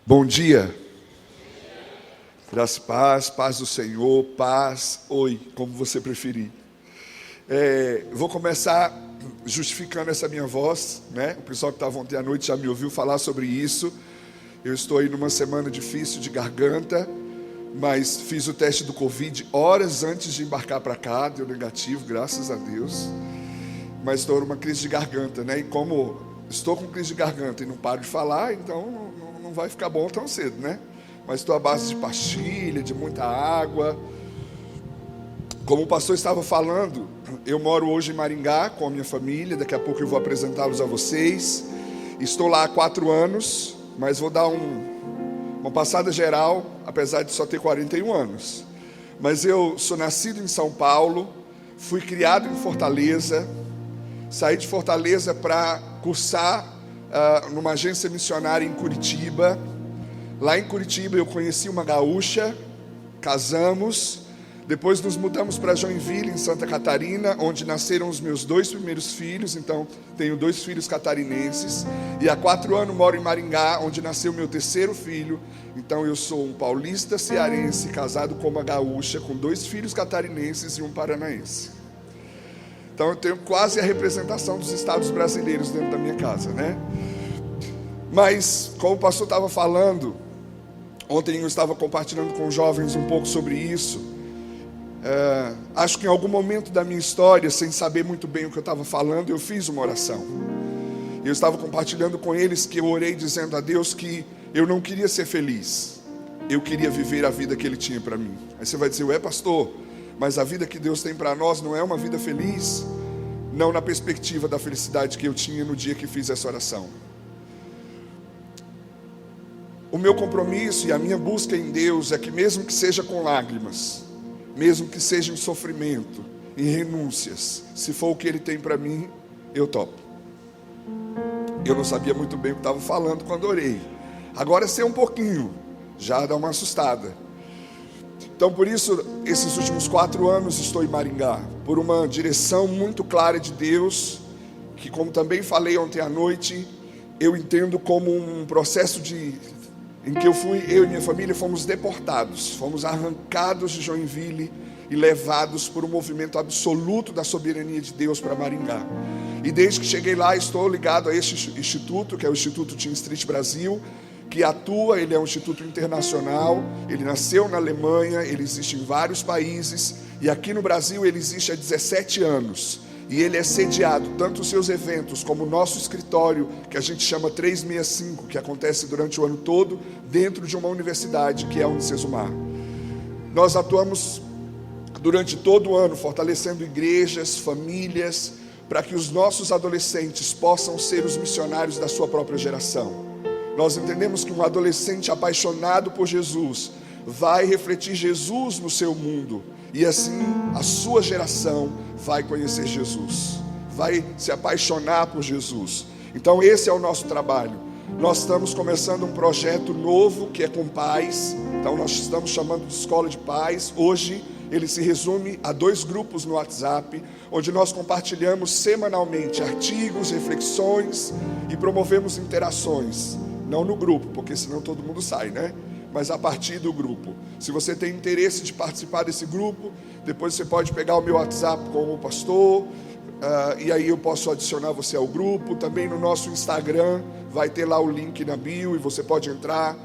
Bom dia, graça e paz, paz do Senhor, paz, oi, como você preferir. Vou começar justificando essa minha voz, né? O pessoal que estava ontem à noite já me ouviu falar sobre isso. Eu estou aí numa semana difícil de garganta, mas fiz o teste do Covid horas antes de embarcar para cá, deu negativo, graças a Deus. Mas estou numa crise de garganta, né? E como estou com crise de garganta e não paro de falar, então não vai ficar bom tão cedo, né? Mas estou à base de pastilha, de muita água. Como o pastor estava falando, eu moro hoje em Maringá com a minha família. Daqui a pouco eu vou apresentá-los a vocês. Estou lá há 4 anos, mas vou dar uma passada geral, apesar de só ter 41 anos. Mas eu sou nascido em São Paulo, fui criado em Fortaleza, saí de Fortaleza para cursar numa agência missionária em Curitiba. Lá em Curitiba eu conheci uma gaúcha, casamos, depois nos mudamos para Joinville, em Santa Catarina, onde nasceram os meus 2 primeiros filhos. Então tenho 2 filhos catarinenses, e há 4 anos moro em Maringá, onde nasceu meu 3º filho. Então eu sou um paulista cearense, casado com uma gaúcha, com 2 filhos catarinenses e um paranaense. Então eu tenho quase a representação dos estados brasileiros dentro da minha casa, né? Mas, como o pastor estava falando, ontem eu estava compartilhando com os jovens um pouco sobre isso. Acho que em algum momento da minha história, sem saber muito bem o que eu estava falando, eu fiz uma oração. Eu estava compartilhando com eles que eu orei dizendo a Deus que eu não queria ser feliz. Eu queria viver a vida que Ele tinha para mim. Aí você vai dizer, ué pastor, mas a vida que Deus tem para nós não é uma vida feliz? Não na perspectiva da felicidade que eu tinha no dia que fiz essa oração. O meu compromisso e a minha busca em Deus é que, mesmo que seja com lágrimas, mesmo que seja em sofrimento, em renúncias, se for o que Ele tem para mim, eu topo. Eu não sabia muito bem o que estava falando quando orei. Agora sei um pouquinho, já dá uma assustada. Então por isso, esses últimos 4 anos estou em Maringá, por uma direção muito clara de Deus, que, como também falei ontem à noite, eu entendo como um processo em que eu e minha família fomos deportados, fomos arrancados de Joinville e levados por um movimento absoluto da soberania de Deus para Maringá. E desde que cheguei lá, estou ligado a este instituto, que é o Instituto Teen Street Brasil, que atua. Ele é um instituto internacional, ele nasceu na Alemanha, ele existe em vários países, e aqui no Brasil ele existe há 17 anos. E ele é sediado, tanto os seus eventos, como o nosso escritório, que a gente chama 365, que acontece durante o ano todo, dentro de uma universidade, que é a Unicesumar. Nós atuamos durante todo o ano, fortalecendo igrejas, famílias, para que os nossos adolescentes possam ser os missionários da sua própria geração. Nós entendemos que um adolescente apaixonado por Jesus vai refletir Jesus no seu mundo, e assim a sua geração vai conhecer Jesus, vai se apaixonar por Jesus. Então esse é o nosso trabalho. Nós estamos começando um projeto novo, que é com pais. Então nós estamos chamando de Escola de Pais. Hoje ele se resume a 2 grupos no WhatsApp, onde nós compartilhamos semanalmente artigos, reflexões e promovemos interações. Não no grupo, porque senão todo mundo sai, né? Mas a partir do grupo. Se você tem interesse de participar desse grupo, depois você pode pegar o meu WhatsApp com o pastor, e aí eu posso adicionar você ao grupo. Também no nosso Instagram vai ter lá o link na bio, e você pode entrar.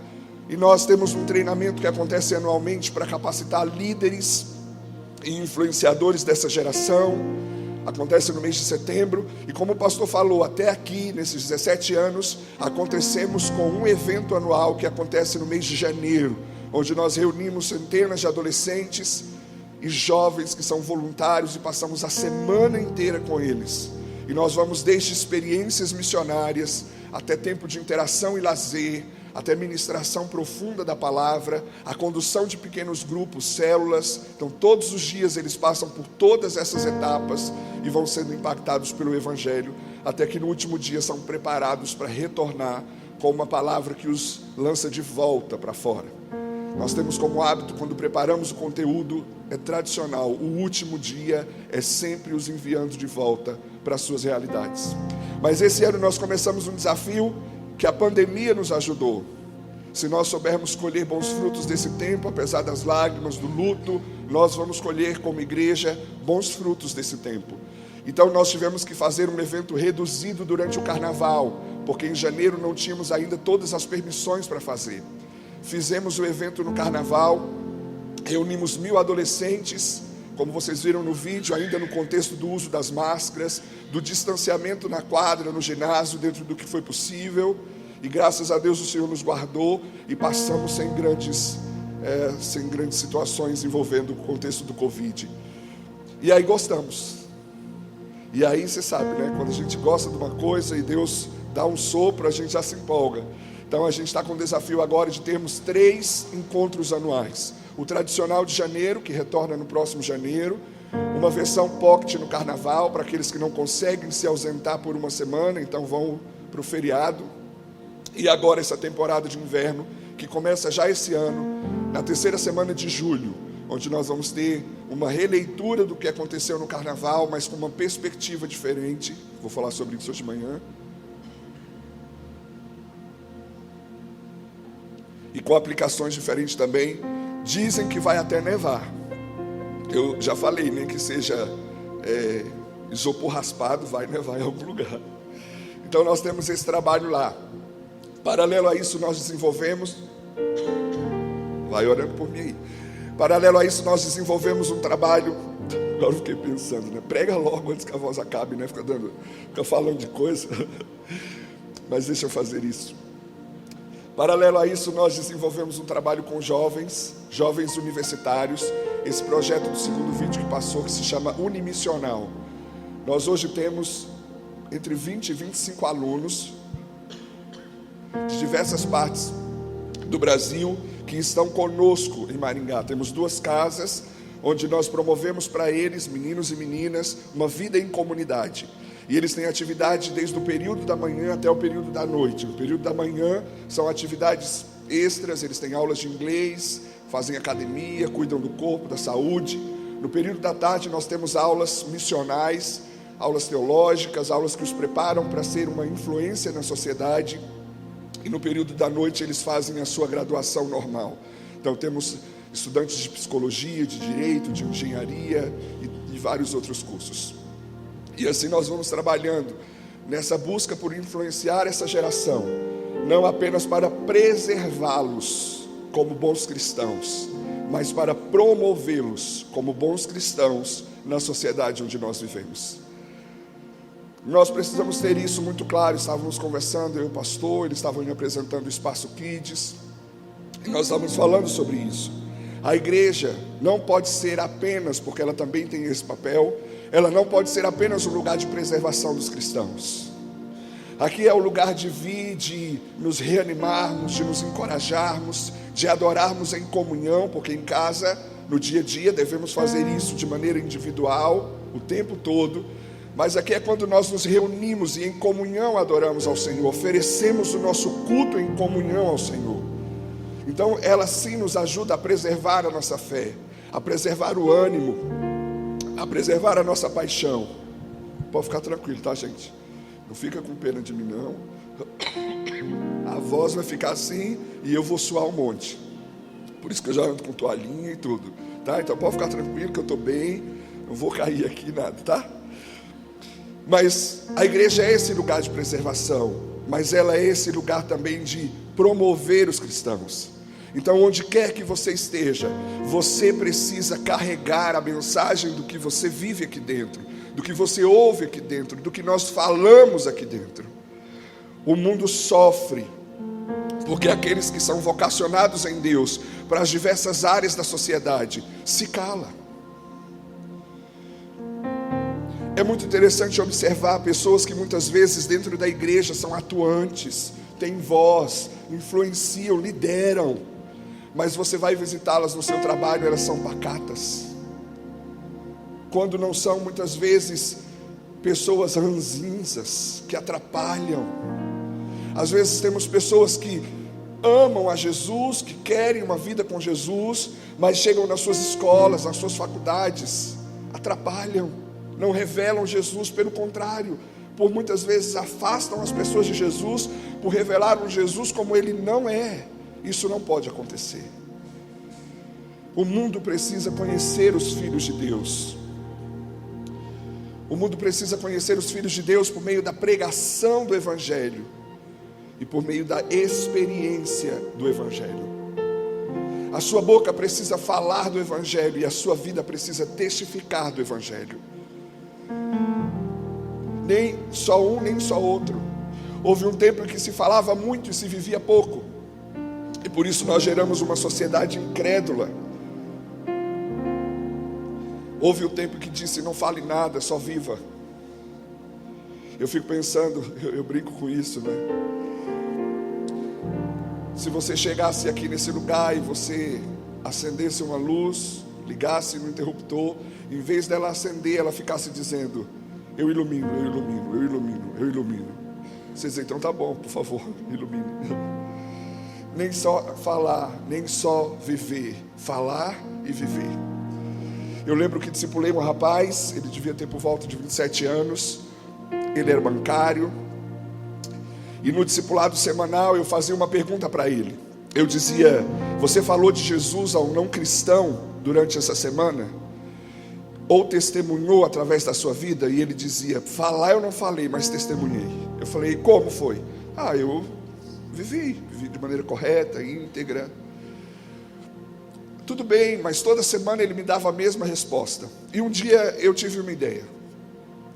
E nós temos um treinamento que acontece anualmente para capacitar líderes e influenciadores dessa geração. Acontece no mês de setembro, e como o pastor falou, até aqui, nesses 17 anos, acontecemos com um evento anual que acontece no mês de janeiro, onde nós reunimos centenas de adolescentes e jovens que são voluntários, e passamos a semana inteira com eles. E nós vamos desde experiências missionárias, até tempo de interação e lazer, até ministração profunda da palavra, a condução de pequenos grupos, células. Então todos os dias eles passam por todas essas etapas e vão sendo impactados pelo Evangelho, até que no último dia são preparados para retornar com uma palavra que os lança de volta para fora. Nós temos como hábito, quando preparamos o conteúdo, é tradicional, o último dia é sempre os enviando de volta para as suas realidades. Mas esse ano nós começamos um desafio que a pandemia nos ajudou. Se nós soubermos colher bons frutos desse tempo, apesar das lágrimas, do luto, nós vamos colher como igreja bons frutos desse tempo. Então nós tivemos que fazer um evento reduzido durante o carnaval, porque em janeiro não tínhamos ainda todas as permissões para fazer. Fizemos o evento no carnaval, reunimos 1000 adolescentes, como vocês viram no vídeo, ainda no contexto do uso das máscaras, do distanciamento na quadra, no ginásio, dentro do que foi possível. E graças a Deus o Senhor nos guardou e passamos sem grandes situações envolvendo o contexto do Covid. E aí gostamos. E aí você sabe, né? Quando a gente gosta de uma coisa e Deus dá um sopro, a gente já se empolga. Então a gente está com o desafio agora de termos 3 encontros anuais. O tradicional de janeiro, que retorna no próximo janeiro. Uma versão pocket no carnaval, para aqueles que não conseguem se ausentar por uma semana, então vão para o feriado. E agora essa temporada de inverno, que começa já esse ano, na 3ª semana de julho, onde nós vamos ter uma releitura do que aconteceu no carnaval, mas com uma perspectiva diferente. Vou falar sobre isso hoje de manhã. E com aplicações diferentes também. Dizem que vai até nevar. Eu já falei, nem que seja isopor raspado, vai nevar em algum lugar. Então nós temos esse trabalho lá. Paralelo a isso nós desenvolvemos, vai orando por mim aí. Paralelo a isso nós desenvolvemos um trabalho, agora eu fiquei pensando, né? Prega logo antes que a voz acabe, né? Fica falando de coisa, mas deixa eu fazer isso. Paralelo a isso nós desenvolvemos um trabalho com jovens universitários, esse projeto do segundo vídeo que passou, que se chama Unimissional. Nós hoje temos entre 20 e 25 alunos de diversas partes do Brasil que estão conosco em Maringá. Temos 2 casas onde nós promovemos para eles, meninos e meninas, uma vida em comunidade. E eles têm atividade desde o período da manhã até o período da noite. No período da manhã são atividades extras, eles têm aulas de inglês, fazem academia, cuidam do corpo, da saúde. No período da tarde nós temos aulas missionais, aulas teológicas, aulas que os preparam para ser uma influência na sociedade. E no período da noite eles fazem a sua graduação normal. Então temos estudantes de psicologia, de direito, de engenharia e vários outros cursos. E assim nós vamos trabalhando nessa busca por influenciar essa geração, não apenas para preservá-los como bons cristãos, mas para promovê-los como bons cristãos na sociedade onde nós vivemos. Nós precisamos ter isso muito claro. Estávamos conversando, eu e o pastor, eles estavam me apresentando o Espaço Kids, e nós estávamos falando sobre isso. A igreja não pode ser apenas, porque ela também tem esse papel, ela não pode ser apenas um lugar de preservação dos cristãos. Aqui é o lugar de vir, de nos reanimarmos, de nos encorajarmos, de adorarmos em comunhão, porque em casa, no dia a dia, devemos fazer isso de maneira individual, o tempo todo. Mas aqui é quando nós nos reunimos e em comunhão adoramos ao Senhor, oferecemos o nosso culto em comunhão ao Senhor. Então ela sim nos ajuda a preservar a nossa fé, a preservar o ânimo, a preservar a nossa paixão. Pode ficar tranquilo, tá, gente? Não fica com pena de mim, não. A voz vai ficar assim e eu vou suar um monte. Por isso que eu já ando com toalhinha e tudo, tá? Então pode ficar tranquilo que eu estou bem, não vou cair aqui nada, tá? Mas a igreja é esse lugar de preservação, mas ela é esse lugar também de promover os cristãos. Então onde quer que você esteja, você precisa carregar a mensagem do que você vive aqui dentro, do que você ouve aqui dentro, do que nós falamos aqui dentro. O mundo sofre, porque aqueles que são vocacionados em Deus para as diversas áreas da sociedade se calam. É muito interessante observar pessoas que muitas vezes dentro da igreja são atuantes, têm voz, influenciam, lideram, mas você vai visitá-las no seu trabalho, elas são pacatas. Quando não são muitas vezes pessoas ranzinzas, que atrapalham. Às vezes temos pessoas que amam a Jesus, que querem uma vida com Jesus, mas chegam nas suas escolas, nas suas faculdades, atrapalham, não revelam Jesus, pelo contrário, por muitas vezes afastam as pessoas de Jesus, por revelar um Jesus como ele não é. Isso não pode acontecer. O mundo precisa conhecer os filhos de Deus. O mundo precisa conhecer os filhos de Deus por meio da pregação do Evangelho e por meio da experiência do Evangelho. A sua boca precisa falar do Evangelho e a sua vida precisa testificar do Evangelho. Nem só um, nem só outro. Houve um tempo em que se falava muito e se vivia pouco. E por isso nós geramos uma sociedade incrédula. Houve um tempo que disse: não fale nada, só viva. Eu fico pensando, eu brinco com isso, né? Se você chegasse aqui nesse lugar e você acendesse uma luz, ligasse no interruptor, em vez dela acender, ela ficasse dizendo: eu ilumino, eu ilumino, eu ilumino, eu ilumino. Você diz: então tá bom, por favor, ilumine. Nem só falar, nem só viver. Falar e viver. Eu lembro que discipulei um rapaz, ele devia ter por volta de 27 anos. Ele era bancário. E no discipulado semanal eu fazia uma pergunta para ele. Eu dizia: você falou de Jesus a um não cristão durante essa semana? Ou testemunhou através da sua vida? E ele dizia: falar eu não falei, mas testemunhei. Eu falei: como foi? Eu vivi de maneira correta, íntegra. Tudo bem, mas toda semana ele me dava a mesma resposta. E um dia eu tive uma ideia.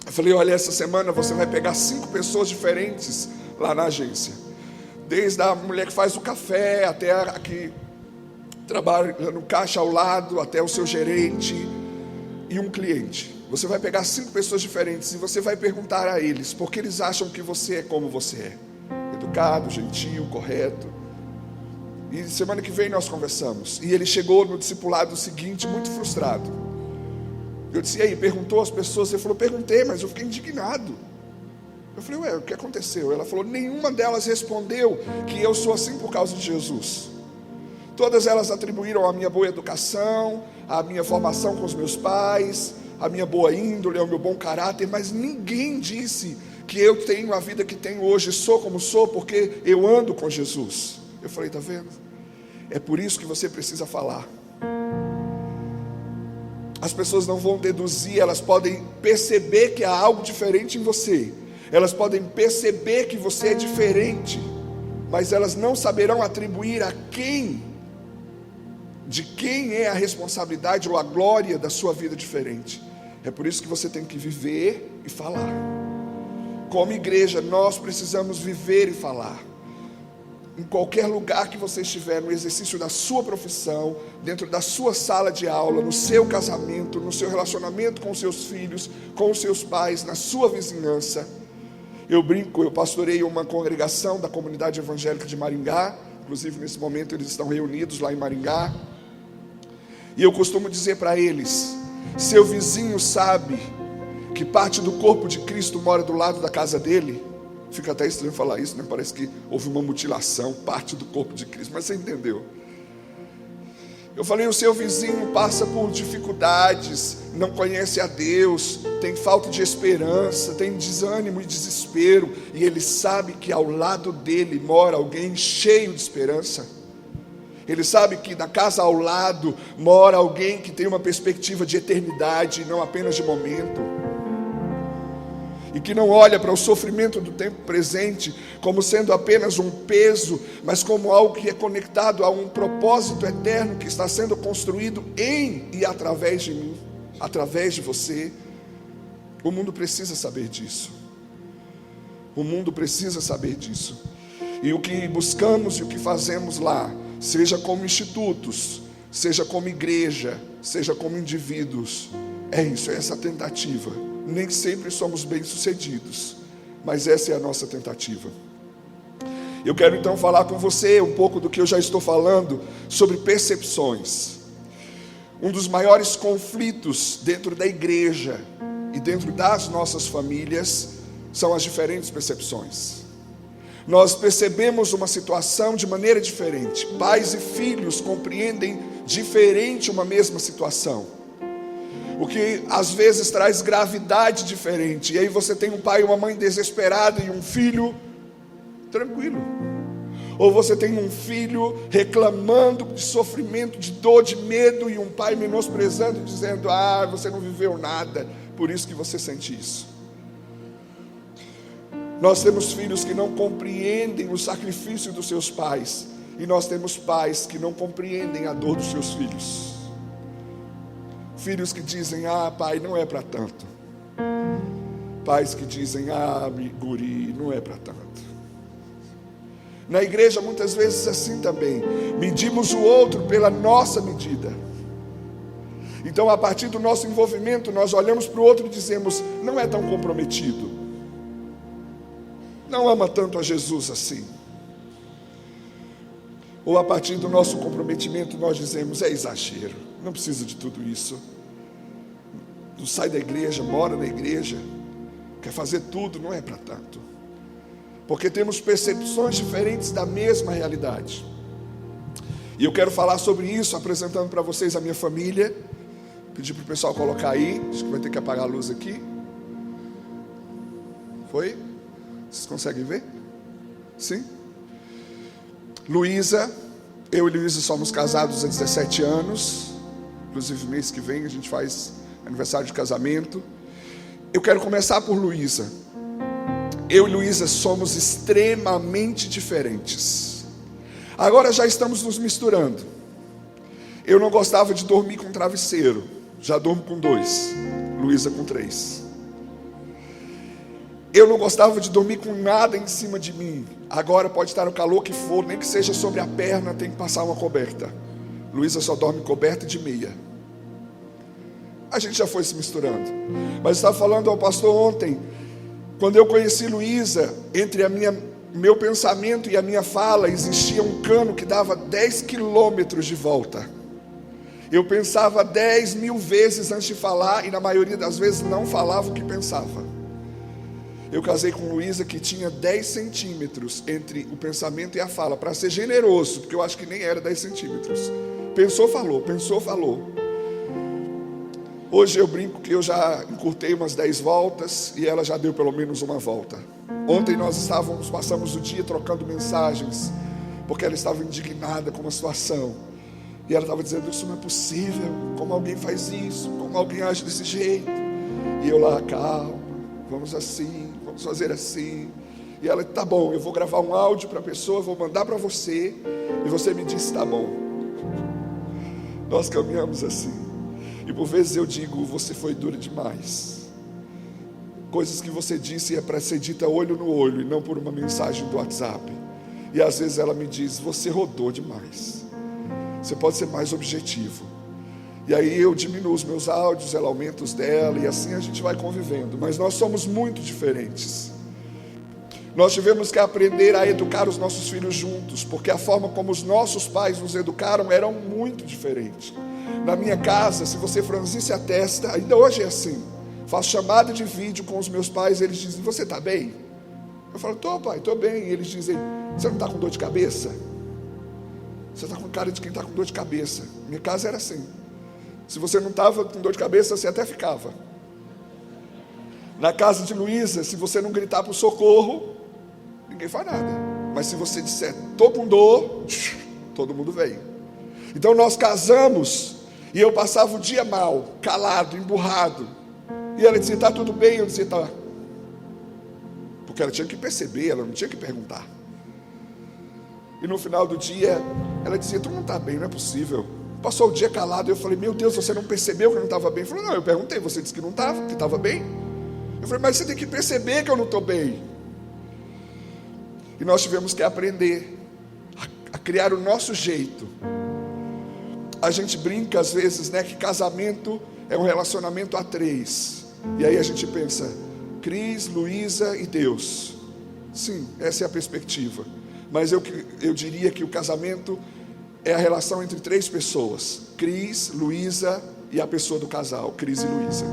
Eu falei: olha, essa semana você vai pegar 5 pessoas diferentes lá na agência. Desde a mulher que faz o café, até a que trabalha no caixa ao lado, até o seu gerente e um cliente. Você vai pegar 5 pessoas diferentes e você vai perguntar a eles por que eles acham que você é como você é. Educado, gentil, correto. E semana que vem nós conversamos. E ele chegou no discipulado seguinte muito frustrado. Eu disse: e aí, perguntou às pessoas? Ele falou: perguntei, mas eu fiquei indignado. Eu falei: ué, o que aconteceu? Ela falou: nenhuma delas respondeu que eu sou assim por causa de Jesus. Todas elas atribuíram a minha boa educação, a minha formação com os meus pais, a minha boa índole, ao meu bom caráter, mas ninguém disse que eu tenho a vida que tenho hoje, sou como sou, porque eu ando com Jesus. Eu falei: tá vendo? É por isso que você precisa falar. As pessoas não vão deduzir, elas podem perceber que há algo diferente em você. Elas podem perceber que você é diferente, mas elas não saberão atribuir de quem é a responsabilidade ou a glória da sua vida diferente. É por isso que você tem que viver e falar. Como igreja, nós precisamos viver e falar. Em qualquer lugar que você estiver, no exercício da sua profissão, dentro da sua sala de aula, no seu casamento, no seu relacionamento com os seus filhos, com os seus pais, na sua vizinhança. Eu brinco, eu pastorei uma congregação da comunidade evangélica de Maringá. Inclusive nesse momento eles estão reunidos lá em Maringá. E eu costumo dizer para eles: seu vizinho sabe que parte do corpo de Cristo mora do lado da casa dele? Fica até estranho falar isso, né? Parece que houve uma mutilação, parte do corpo de Cristo, mas você entendeu. Eu falei: o seu vizinho passa por dificuldades, não conhece a Deus, tem falta de esperança, tem desânimo e desespero, e ele sabe que ao lado dele mora alguém cheio de esperança. Ele sabe que na casa ao lado mora alguém que tem uma perspectiva de eternidade, não apenas de momento. E que não olha para o sofrimento do tempo presente como sendo apenas um peso, mas como algo que é conectado a um propósito eterno que está sendo construído em e através de mim, através de você. O mundo precisa saber disso. O mundo precisa saber disso. E o que buscamos e o que fazemos lá, seja como institutos, seja como igreja, seja como indivíduos, é isso, é essa tentativa. Nem sempre somos bem-sucedidos, mas essa é a nossa tentativa. Eu quero então falar com você um pouco do que eu já estou falando sobre percepções. Um dos maiores conflitos dentro da igreja e dentro das nossas famílias são as diferentes percepções. Nós percebemos uma situação de maneira diferente. Pais e filhos compreendem diferente uma mesma situação, o que às vezes traz gravidade diferente. E aí você tem um pai e uma mãe desesperado e um filho tranquilo. Ou você tem um filho reclamando de sofrimento, de dor, de medo, e um pai menosprezando, dizendo: ah, você não viveu nada, por isso que você sente isso. Nós temos filhos que não compreendem o sacrifício dos seus pais, e nós temos pais que não compreendem a dor dos seus filhos. Filhos que dizem: ah, pai, não é para tanto. Pais que dizem: ah, guri, não é para tanto. Na igreja muitas vezes assim também, medimos o outro pela nossa medida. Então, a partir do nosso envolvimento, nós olhamos para o outro e dizemos: não é tão comprometido, não ama tanto a Jesus assim. Ou a partir do nosso comprometimento nós dizemos: é exagero, não precisa de tudo isso. Não sai da igreja, mora na igreja, quer fazer tudo, não é para tanto. Porque temos percepções diferentes da mesma realidade. E eu quero falar sobre isso, apresentando para vocês a minha família. Pedir para o pessoal colocar aí. Acho que vai ter que apagar a luz aqui. Foi? Vocês conseguem ver? Sim? Luísa. Eu e Luísa somos casados há 17 anos. Inclusive mês que vem a gente faz aniversário de casamento. Eu quero começar por Luísa. Eu e Luísa somos extremamente diferentes. Agora já estamos nos misturando. Eu não gostava de dormir com travesseiro. Já durmo com 2. Luísa com 3. Eu não gostava de dormir com nada em cima de mim. Agora pode estar o calor que for, nem que seja sobre a perna, tem que passar uma coberta. Luísa só dorme coberta de meia. A gente já foi se misturando. Mas eu estava falando ao pastor ontem, quando eu conheci Luísa, entre meu pensamento e a minha fala, existia um cano que dava 10 quilômetros de volta. Eu pensava 10.000 vezes antes de falar, e na maioria das vezes não falava o que pensava. Eu casei com Luísa que tinha 10 centímetros entre o pensamento e a fala, para ser generoso, porque eu acho que nem era 10 centímetros. Pensou, falou, pensou, falou. Hoje eu brinco que eu já encurtei umas 10 voltas e ela já deu pelo menos uma volta. Ontem nós passamos o dia trocando mensagens, porque ela estava indignada com uma situação. E ela estava dizendo: isso não é possível, como alguém faz isso, como alguém age desse jeito. E eu lá: calma, vamos assim, vamos fazer assim. E ela: tá bom, eu vou gravar um áudio para a pessoa, vou mandar para você, e você me diz se tá bom. Nós caminhamos assim. E por vezes eu digo: você foi dura demais. Coisas que você disse é para ser dita olho no olho, e não por uma mensagem do WhatsApp. E às vezes ela me diz: você rodou demais, você pode ser mais objetivo. E aí eu diminuo os meus áudios, ela aumenta os dela, e assim a gente vai convivendo. Mas nós somos muito diferentes. Nós tivemos que aprender a educar os nossos filhos juntos, porque a forma como os nossos pais nos educaram eram muito diferentes. Na minha casa, se você franzisse a testa, ainda hoje é assim, faço chamada de vídeo com os meus pais, eles dizem: você está bem? Eu falo: tô, pai, tô bem. E eles dizem: você não está com dor de cabeça? Você está com cara de quem está com dor de cabeça. Minha casa era assim. Se você não estava com dor de cabeça, você até ficava. Na casa de Luísa, se você não gritar para o socorro, ninguém faz nada. Mas se você disser: tô com dor, todo mundo vem. Então nós casamos, e eu passava o dia mal, calado, emburrado. E ela dizia: tá tudo bem? Eu dizia: tá. Porque ela tinha que perceber, ela não tinha que perguntar. E no final do dia, ela dizia: tu não está bem, não é possível. Passou o dia calado, eu falei: meu Deus, você não percebeu que eu não estava bem? Ele falou: não, eu perguntei, você disse que não estava, que estava bem. Eu falei: mas você tem que perceber que eu não estou bem. E nós tivemos que aprender a criar o nosso jeito. A gente brinca às vezes, né, que casamento é um relacionamento a 3. E aí a gente pensa: Cris, Luísa e Deus. Sim, essa é a perspectiva. Mas eu diria que o casamento é a relação entre 3 pessoas: Cris, Luísa e a pessoa do casal, Cris e Luísa.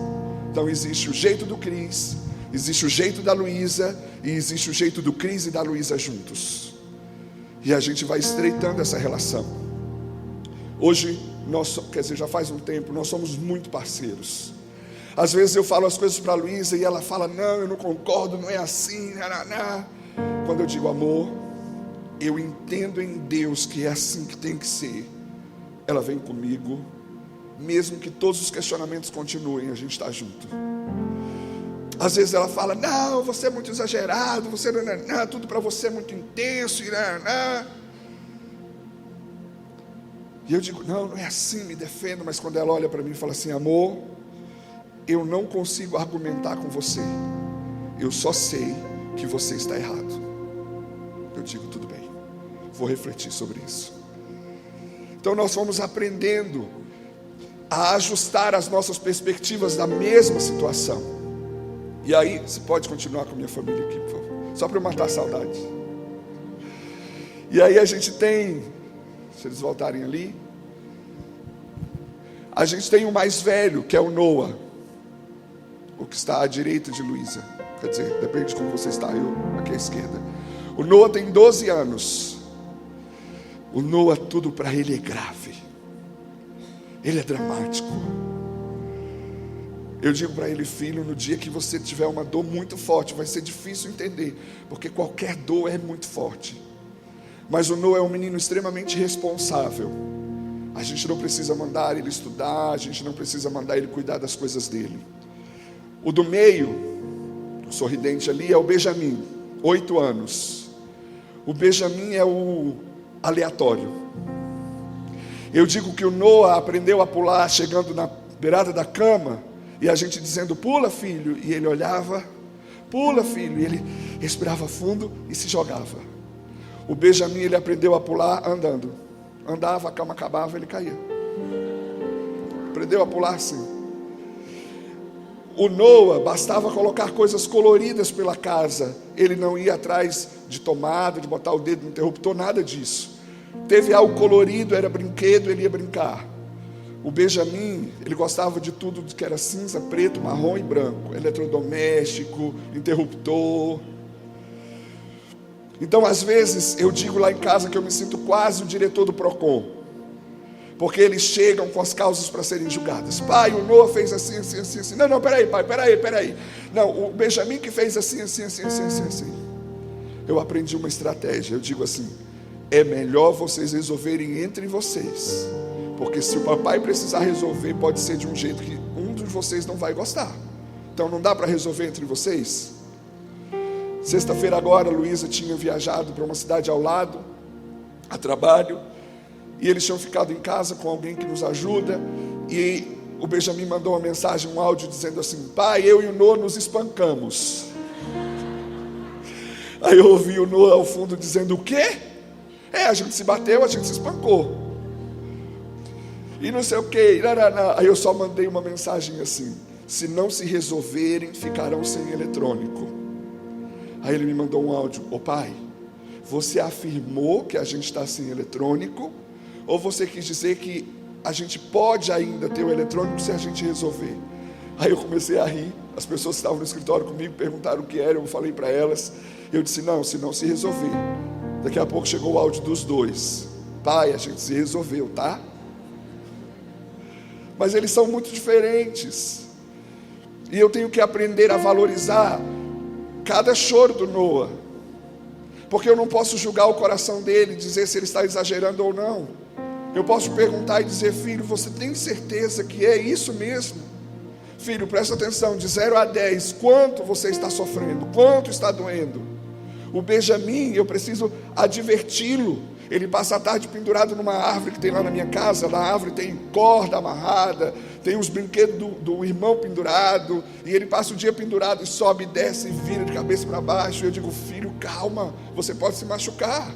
Então existe o jeito do Cris, existe o jeito da Luísa, e existe o jeito do Cris e da Luísa juntos. E a gente vai estreitando essa relação. Hoje, já faz um tempo, nós somos muito parceiros. Às vezes eu falo as coisas para a Luísa e ela fala: não, eu não concordo, não é assim, nananá. Quando eu digo: amor, eu entendo em Deus que é assim que tem que ser, ela vem comigo, mesmo que todos os questionamentos continuem, a gente está junto. Às vezes ela fala, não, você é muito exagerado, você não, tudo para você é muito intenso, e eu digo, não é assim, me defendo. Mas quando ela olha para mim e fala assim, amor, eu não consigo argumentar com você, eu só sei que você está errado. Eu digo, tudo bem, vou refletir sobre isso. Então nós vamos aprendendo a ajustar as nossas perspectivas da mesma situação. E aí, você pode continuar com a minha família aqui, por favor, só para eu matar a saudade. E aí a gente tem, se eles voltarem ali, a gente tem o mais velho, que é o Noah, o que está à direita de Luísa. Quer dizer, depende de como você está, eu aqui à esquerda. O Noah tem 12 anos. O Noah, tudo para ele é grave, ele é dramático. Eu digo para ele, filho, no dia que você tiver uma dor muito forte, vai ser difícil entender, porque qualquer dor é muito forte. Mas o Noah é um menino extremamente responsável. A gente não precisa mandar ele estudar, a gente não precisa mandar ele cuidar das coisas dele. O do meio, o sorridente ali, é o Benjamin, 8 anos. O Benjamin é o aleatório. Eu digo que o Noah aprendeu a pular chegando na beirada da cama, e a gente dizendo, pula filho, e ele olhava, pula filho, e ele respirava fundo e se jogava. O Benjamin, ele aprendeu a pular andando, andava, a cama acabava, ele caía. Aprendeu a pular assim. O Noah, bastava colocar coisas coloridas pela casa, ele não ia atrás de tomada, de botar o dedo no interruptor, nada disso. Teve algo colorido, era brinquedo, ele ia brincar. O Benjamin, ele gostava de tudo que era cinza, preto, marrom e branco, eletrodoméstico, interruptor. Então às vezes eu digo lá em casa que eu me sinto quase o diretor do Procon, porque eles chegam com as causas para serem julgadas. Pai, o Noah fez assim, assim, assim, assim. Não, peraí pai, peraí. Não, o Benjamin que fez assim, assim, assim, assim, assim, assim. Eu aprendi uma estratégia, eu digo assim, é melhor vocês resolverem entre vocês, porque se o papai precisar resolver, pode ser de um jeito que um de vocês não vai gostar. Então não dá para resolver entre vocês? Sexta-feira agora, a Luísa tinha viajado para uma cidade ao lado, a trabalho, e eles tinham ficado em casa com alguém que nos ajuda, e o Benjamin mandou uma mensagem, um áudio dizendo assim, pai, eu e o Noah nos espancamos. Aí eu ouvi o Noah ao fundo dizendo, o quê? A gente se bateu, a gente se espancou. E não sei o que, aí eu só mandei uma mensagem assim, se não se resolverem, ficarão sem eletrônico. Aí ele me mandou um áudio, ô pai, você afirmou que a gente está sem eletrônico, ou você quis dizer que a gente pode ainda ter o eletrônico se a gente resolver? Aí eu comecei a rir, as pessoas que estavam no escritório comigo perguntaram o que era, eu falei para elas, eu disse, não, se não se resolver. Daqui a pouco chegou o áudio dos dois, pai, a gente se resolveu, tá? Mas eles são muito diferentes, e eu tenho que aprender a valorizar cada choro do Noah, porque eu não posso julgar o coração dele, dizer se ele está exagerando ou não. Eu posso perguntar e dizer, filho, você tem certeza que é isso mesmo? Filho, presta atenção, de 0 a 10, quanto você está sofrendo, quanto está doendo? O Benjamin, eu preciso adverti-lo. Ele passa a tarde pendurado numa árvore que tem lá na minha casa. Na árvore tem corda amarrada, tem os brinquedos do irmão pendurado, e ele passa o dia pendurado e sobe e desce e vira de cabeça para baixo. E eu digo, filho, calma, você pode se machucar,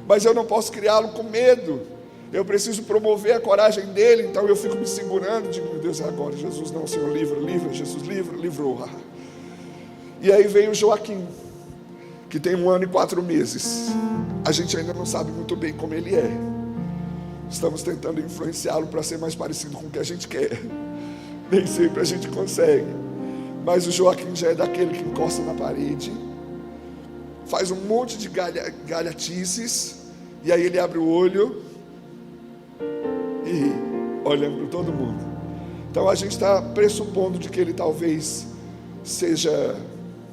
mas eu não posso criá-lo com medo. Eu preciso promover a coragem dele. Então eu fico me segurando, digo, meu Deus, é agora, Jesus, não, Senhor, livra, Jesus, livrou. E aí vem o Joaquim, que tem 1 ano e 4 meses. A gente ainda não sabe muito bem como ele é. Estamos tentando influenciá-lo para ser mais parecido com o que a gente quer. Nem sempre a gente consegue. Mas o Joaquim já é daquele que encosta na parede, faz um monte de galhatices, e aí ele abre o olho e ri, olhando para todo mundo. Então a gente está pressupondo de que ele talvez seja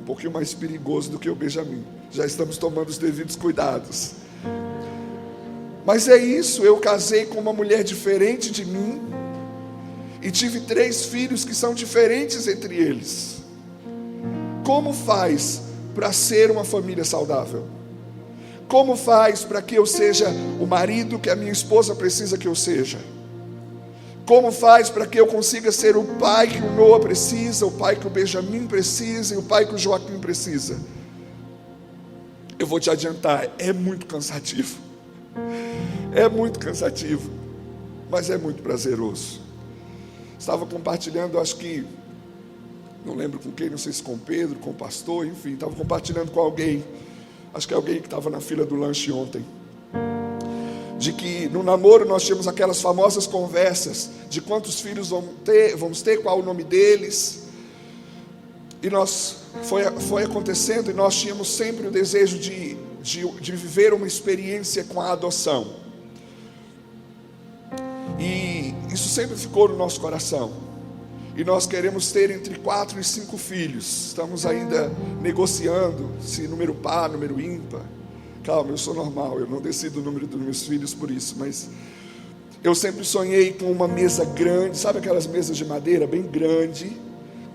um pouquinho mais perigoso do que o Benjamin. Já estamos tomando os devidos cuidados. Mas é isso, eu casei com uma mulher diferente de mim e tive 3 filhos que são diferentes entre eles. Como faz para ser uma família saudável? Como faz para que eu seja o marido que a minha esposa precisa que eu seja? Como faz para que eu consiga ser o pai que o Noah precisa, o pai que o Benjamin precisa e o pai que o Joaquim precisa? Eu vou te adiantar, é muito cansativo. É muito cansativo, mas é muito prazeroso. Estava compartilhando, acho que, não lembro com quem, não sei se com Pedro, com o pastor, enfim, estava compartilhando com alguém, acho que alguém que estava na fila do lanche ontem, de que no namoro nós tínhamos aquelas famosas conversas de quantos filhos vamos ter, qual o nome deles, e foi acontecendo, e nós tínhamos sempre o desejo de viver uma experiência com a adoção, e isso sempre ficou no nosso coração, e nós queremos ter entre 4 e 5 filhos, estamos ainda negociando se número par, número ímpar. Calma, eu sou normal, eu não decido o número dos meus filhos por isso, mas eu sempre sonhei com uma mesa grande, sabe aquelas mesas de madeira bem grande,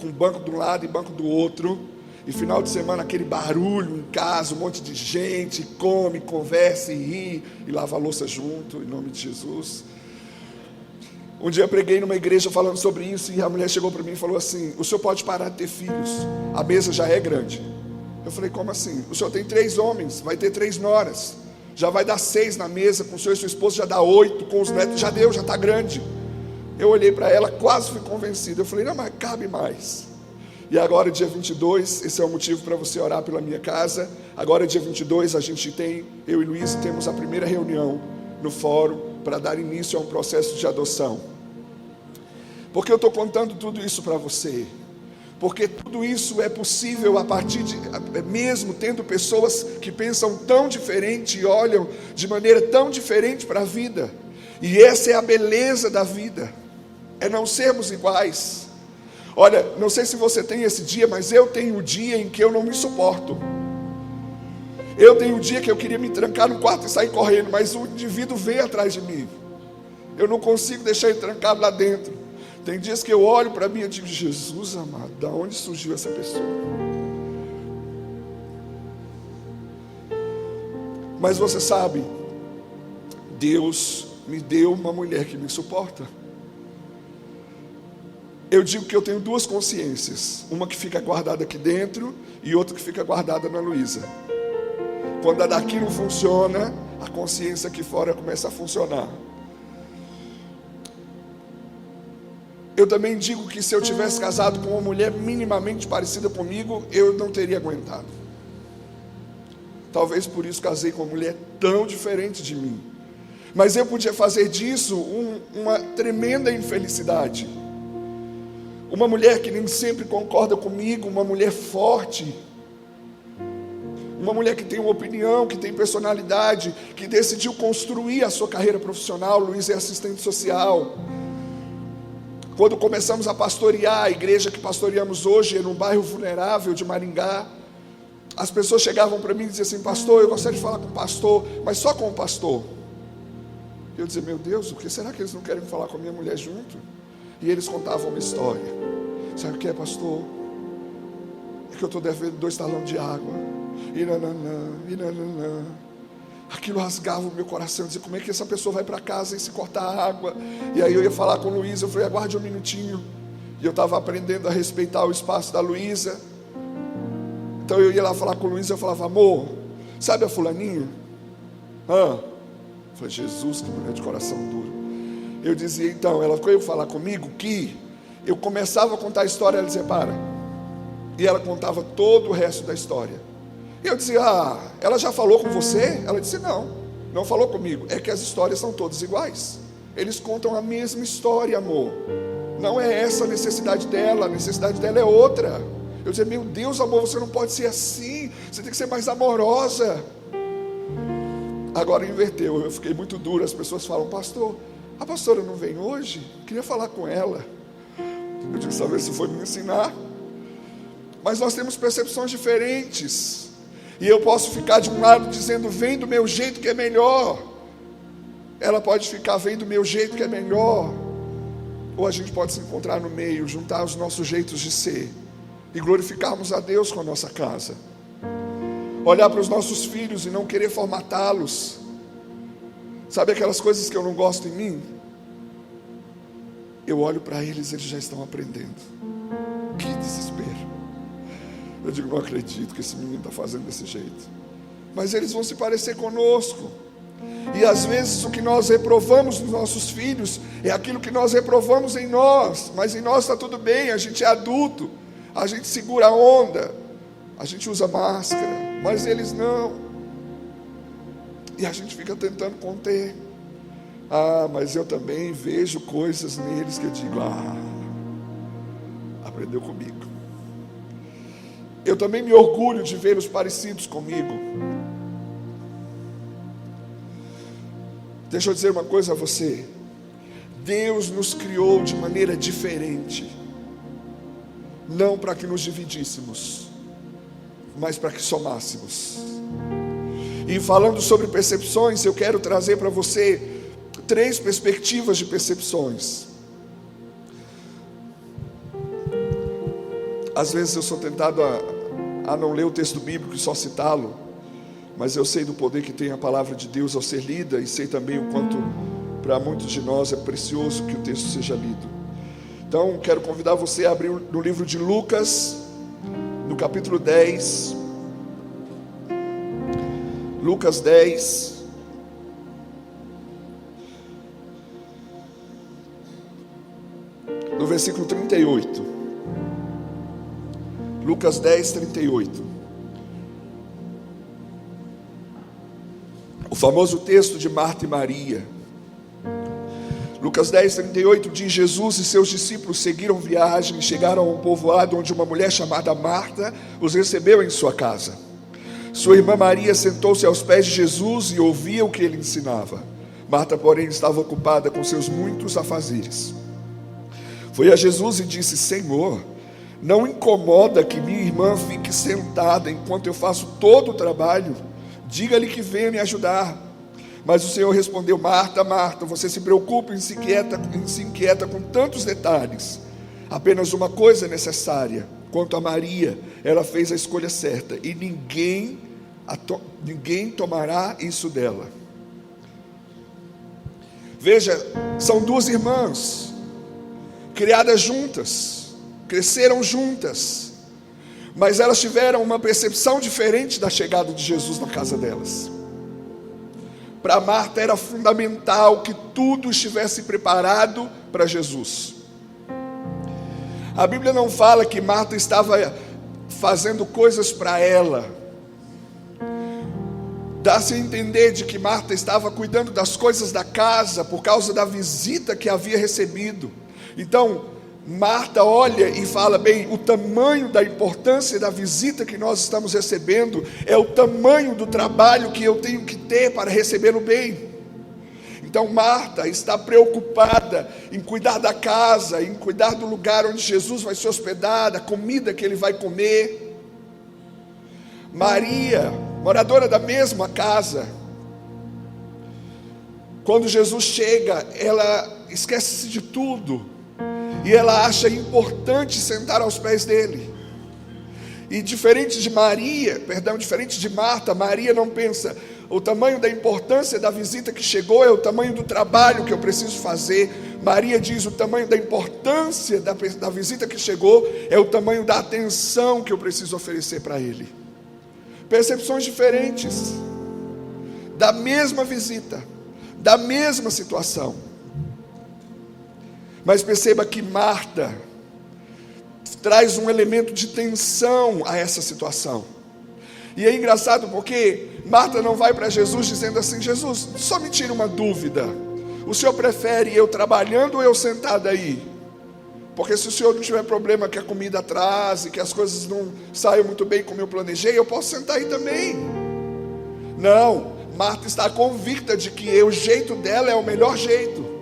com banco de um lado e banco do outro, e final de semana aquele barulho em casa, um monte de gente, come, conversa e ri, e lava a louça junto, em nome de Jesus. Um dia eu preguei numa igreja falando sobre isso, e a mulher chegou para mim e falou assim: o senhor pode parar de ter filhos, a mesa já é grande. Eu falei: como assim? O senhor tem 3 homens, vai ter 3 noras, já vai dar 6 na mesa, com o senhor e sua esposa já dá 8, com os netos já deu, já está grande. Eu olhei para ela, quase fui convencido, eu falei: não, mas cabe mais. E agora dia 22, esse é o motivo para você orar pela minha casa, agora dia 22 a gente tem, eu e Luiz temos a primeira reunião no fórum, para dar início a um processo de adoção. Porque eu estou contando tudo isso para você? Porque tudo isso é possível a partir de, mesmo tendo pessoas que pensam tão diferente e olham de maneira tão diferente para a vida. E essa é a beleza da vida, é não sermos iguais. Olha, não sei se você tem esse dia, mas eu tenho o dia em que eu não me suporto. Eu tenho o dia que eu queria me trancar no quarto e sair correndo, mas o indivíduo vem atrás de mim. Eu não consigo deixar ele trancado lá dentro. Tem dias que eu olho para mim e digo: Jesus amado, da onde surgiu essa pessoa? Mas você sabe, Deus me deu uma mulher que me suporta. Eu digo que eu tenho 2 consciências, uma que fica guardada aqui dentro e outra que fica guardada na Luísa. Quando a daqui não funciona, a consciência aqui fora começa a funcionar. Eu também digo que se eu tivesse casado com uma mulher minimamente parecida comigo, eu não teria aguentado. Talvez por isso casei com uma mulher tão diferente de mim. Mas eu podia fazer disso uma tremenda infelicidade. Uma mulher que nem sempre concorda comigo, uma mulher forte, uma mulher que tem uma opinião, que tem personalidade, que decidiu construir a sua carreira profissional. Luiz é assistente social. Quando começamos a pastorear, a igreja que pastoreamos hoje é num bairro vulnerável de Maringá, as pessoas chegavam para mim e diziam assim: pastor, eu gostaria de falar com o pastor, mas só com o pastor. Eu dizia: meu Deus, o que será que eles não querem falar com a minha mulher junto? E eles contavam uma história. Sabe o que é, pastor? É que eu estou devendo 2 talões de água. E nananã. Aquilo rasgava o meu coração. Eu dizia: como é que essa pessoa vai para casa e se cortar a água? E aí eu ia falar com a Luísa. Eu falei: aguarde um minutinho. E eu estava aprendendo a respeitar o espaço da Luísa. Então eu ia lá falar com a Luísa. Eu falava: amor, sabe a fulaninha? Eu falei: Jesus, que mulher de coração duro. Eu dizia: então, ela veio falar comigo que eu começava a contar a história, ela dizia: para. E ela contava todo o resto da história. E eu dizia: ela já falou com você? Ela disse: não falou comigo. É que as histórias são todas iguais. Eles contam a mesma história, amor. Não é essa a necessidade dela é outra. Eu dizia: meu Deus, amor, você não pode ser assim, você tem que ser mais amorosa. Agora inverteu, eu fiquei muito duro. As pessoas falam: pastor, a pastora não vem hoje? Queria falar com ela. Eu digo: talvez se for me ensinar. Mas nós temos percepções diferentes. E eu posso ficar de um lado dizendo, vem do meu jeito que é melhor. Ela pode ficar, vem do meu jeito que é melhor. Ou a gente pode se encontrar no meio, juntar os nossos jeitos de ser e glorificarmos a Deus com a nossa casa. Olhar para os nossos filhos e não querer formatá-los. Sabe aquelas coisas que eu não gosto em mim? Eu olho para eles, eles já estão aprendendo. Que desespero. Eu digo, não acredito que esse menino está fazendo desse jeito. Mas eles vão se parecer conosco. E às vezes o que nós reprovamos nos nossos filhos é aquilo que nós reprovamos em nós. Mas em nós está tudo bem, a gente é adulto, a gente segura a onda, a gente usa máscara, mas eles não. E a gente fica tentando conter. Mas eu também vejo coisas neles que eu digo, aprendeu comigo. Eu também me orgulho de vê-los parecidos comigo. Deixa eu dizer uma coisa a você. Deus nos criou de maneira diferente. Não para que nos dividíssemos, mas para que somássemos. E falando sobre percepções, eu quero trazer para você 3 perspectivas de percepções. Às vezes eu sou tentado a não ler o texto bíblico e só citá-lo, mas eu sei do poder que tem a palavra de Deus ao ser lida, e sei também o quanto para muitos de nós é precioso que o texto seja lido. Então quero convidar você a abrir no livro de Lucas, no capítulo 10, Lucas 10, no versículo 38. Lucas 10, 38. O famoso texto de Marta e Maria. Lucas 10, 38 diz: Jesus e seus discípulos seguiram viagem e chegaram a um povoado onde uma mulher chamada Marta os recebeu em sua casa. Sua irmã Maria sentou-se aos pés de Jesus e ouvia o que ele ensinava. Marta, porém, estava ocupada com seus muitos afazeres. Foi a Jesus e disse: Senhor, não incomoda que minha irmã fique sentada enquanto eu faço todo o trabalho? Diga-lhe que venha me ajudar. Mas o Senhor respondeu: Marta, Marta, você se preocupa e se inquieta com tantos detalhes. Apenas uma coisa é necessária. Quanto a Maria, ela fez a escolha certa, e ninguém tomará isso dela. Veja, são 2 irmãs, criadas juntas, cresceram juntas, mas elas tiveram uma percepção diferente da chegada de Jesus na casa delas. Para Marta era fundamental que tudo estivesse preparado para Jesus. A Bíblia não fala que Marta estava fazendo coisas para ela. Dá-se a entender de que Marta estava cuidando das coisas da casa por causa da visita que havia recebido. Então Marta olha e fala: bem, o tamanho da importância da visita que nós estamos recebendo é o tamanho do trabalho que eu tenho que ter para receber o bem. Então Marta está preocupada em cuidar da casa, em cuidar do lugar onde Jesus vai se hospedar, da comida que ele vai comer. Maria, moradora da mesma casa, quando Jesus chega, ela esquece de tudo. E ela acha importante sentar aos pés dele. E diferente de Marta, Maria não pensa: o tamanho da importância da visita que chegou é o tamanho do trabalho que eu preciso fazer. Maria diz: o tamanho da importância da visita que chegou é o tamanho da atenção que eu preciso oferecer para ele. Percepções diferentes da mesma visita, da mesma situação. Mas perceba que Marta traz um elemento de tensão a essa situação. E é engraçado porque Marta não vai para Jesus dizendo assim: Jesus, só me tira uma dúvida. O senhor prefere eu trabalhando ou eu sentada aí? Porque se o senhor não tiver problema que a comida atrase, que as coisas não saiam muito bem como eu planejei, eu posso sentar aí também. Não, Marta está convicta de que o jeito dela é o melhor jeito.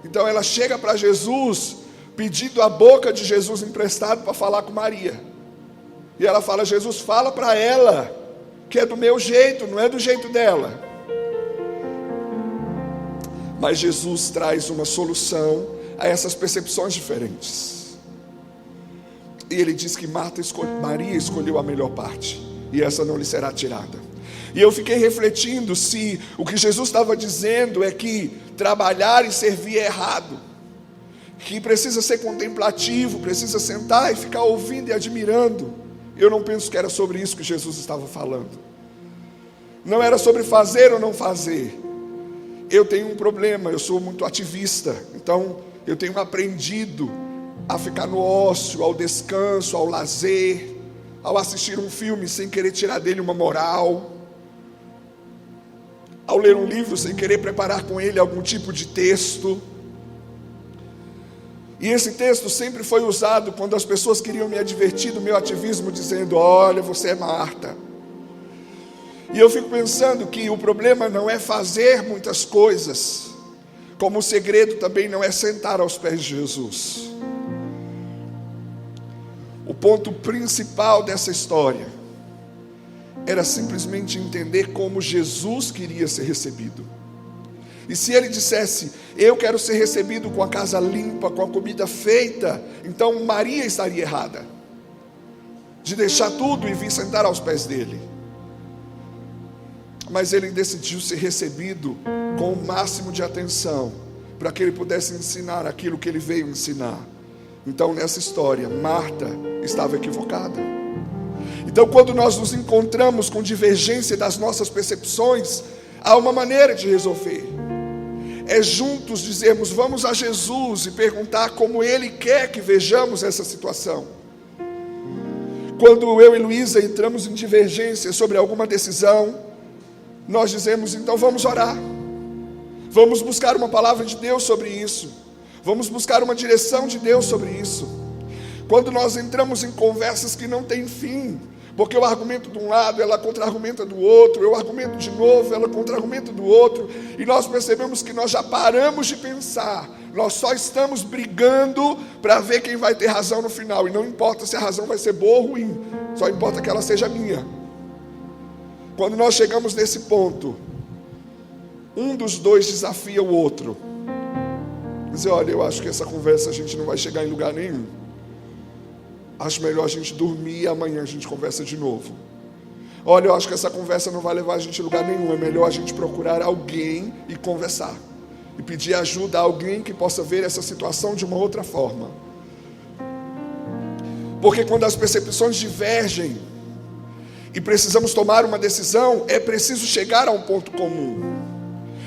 Então ela chega para Jesus, pedindo a boca de Jesus emprestado para falar com Maria. E ela fala: Jesus, fala para ela que é do meu jeito, não é do jeito dela. Mas Jesus traz uma solução a essas percepções diferentes. E ele diz que Maria escolheu a melhor parte, e essa não lhe será tirada. E eu fiquei refletindo se o que Jesus estava dizendo é que trabalhar e servir é errado, que precisa ser contemplativo, precisa sentar e ficar ouvindo e admirando. Eu não penso que era sobre isso que Jesus estava falando. Não era sobre fazer ou não fazer. Eu tenho um problema, eu sou muito ativista, então eu tenho aprendido a ficar no ócio, ao descanso, ao lazer, ao assistir um filme sem querer tirar dele uma moral, ao ler um livro sem querer preparar com ele algum tipo de texto. E esse texto sempre foi usado quando as pessoas queriam me advertir do meu ativismo, dizendo: olha, você é Marta. E eu fico pensando que o problema não é fazer muitas coisas, como o segredo também não é sentar aos pés de Jesus. O ponto principal dessa história era simplesmente entender como Jesus queria ser recebido. E se ele dissesse: eu quero ser recebido com a casa limpa, com a comida feita, então Maria estaria errada de deixar tudo e vir sentar aos pés dele. Mas ele decidiu ser recebido com o máximo de atenção, para que ele pudesse ensinar aquilo que ele veio ensinar. Então nessa história, Marta estava equivocada. Então quando nós nos encontramos com divergência das nossas percepções, há uma maneira de resolver. É juntos dizermos: vamos a Jesus e perguntar como Ele quer que vejamos essa situação. Quando eu e Luísa entramos em divergência sobre alguma decisão, nós dizemos: então vamos orar, vamos buscar uma palavra de Deus sobre isso, vamos buscar uma direção de Deus sobre isso. Quando nós entramos em conversas que não têm fim, porque eu argumento de um lado, ela contra-argumenta do outro, eu argumento de novo, ela contra-argumenta do outro, e nós percebemos que nós já paramos de pensar, nós só estamos brigando para ver quem vai ter razão no final, e não importa se a razão vai ser boa ou ruim, só importa que ela seja minha. Quando nós chegamos nesse ponto, um dos dois desafia o outro, dizer: olha, eu acho que essa conversa a gente não vai chegar em lugar nenhum, acho melhor a gente dormir e amanhã a gente conversa de novo. Olha, eu acho que essa conversa não vai levar a gente a lugar nenhum, é melhor a gente procurar alguém e conversar, e pedir ajuda a alguém que possa ver essa situação de uma outra forma. Porque quando as percepções divergem e precisamos tomar uma decisão, é preciso chegar a um ponto comum.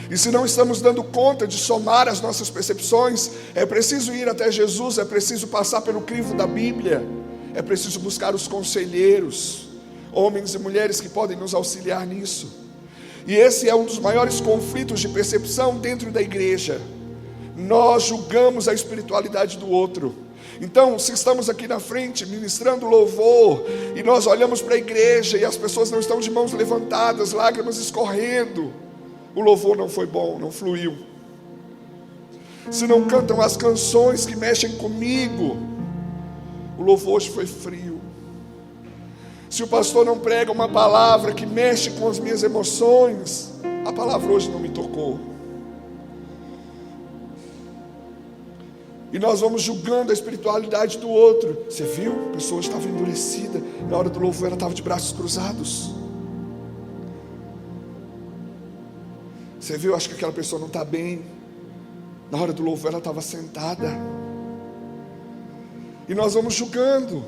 E se não estamos dando conta de somar as nossas percepções, é preciso ir até Jesus, é preciso passar pelo crivo da Bíblia, é preciso buscar os conselheiros, homens e mulheres que podem nos auxiliar nisso. E esse é um dos maiores conflitos de percepção dentro da igreja. Nós julgamos a espiritualidade do outro. Então, se estamos aqui na frente ministrando louvor, e nós olhamos para a igreja e as pessoas não estão de mãos levantadas, lágrimas escorrendo, o louvor não foi bom, não fluiu. Se não cantam as canções que mexem comigo, o louvor hoje foi frio. Se o pastor não prega uma palavra que mexe com as minhas emoções, a palavra hoje não me tocou. E nós vamos julgando a espiritualidade do outro. Você viu? A pessoa estava endurecida. Na hora do louvor ela estava de braços cruzados. Você viu? Acho que aquela pessoa não está bem. Na hora do louvor ela estava sentada. E nós vamos julgando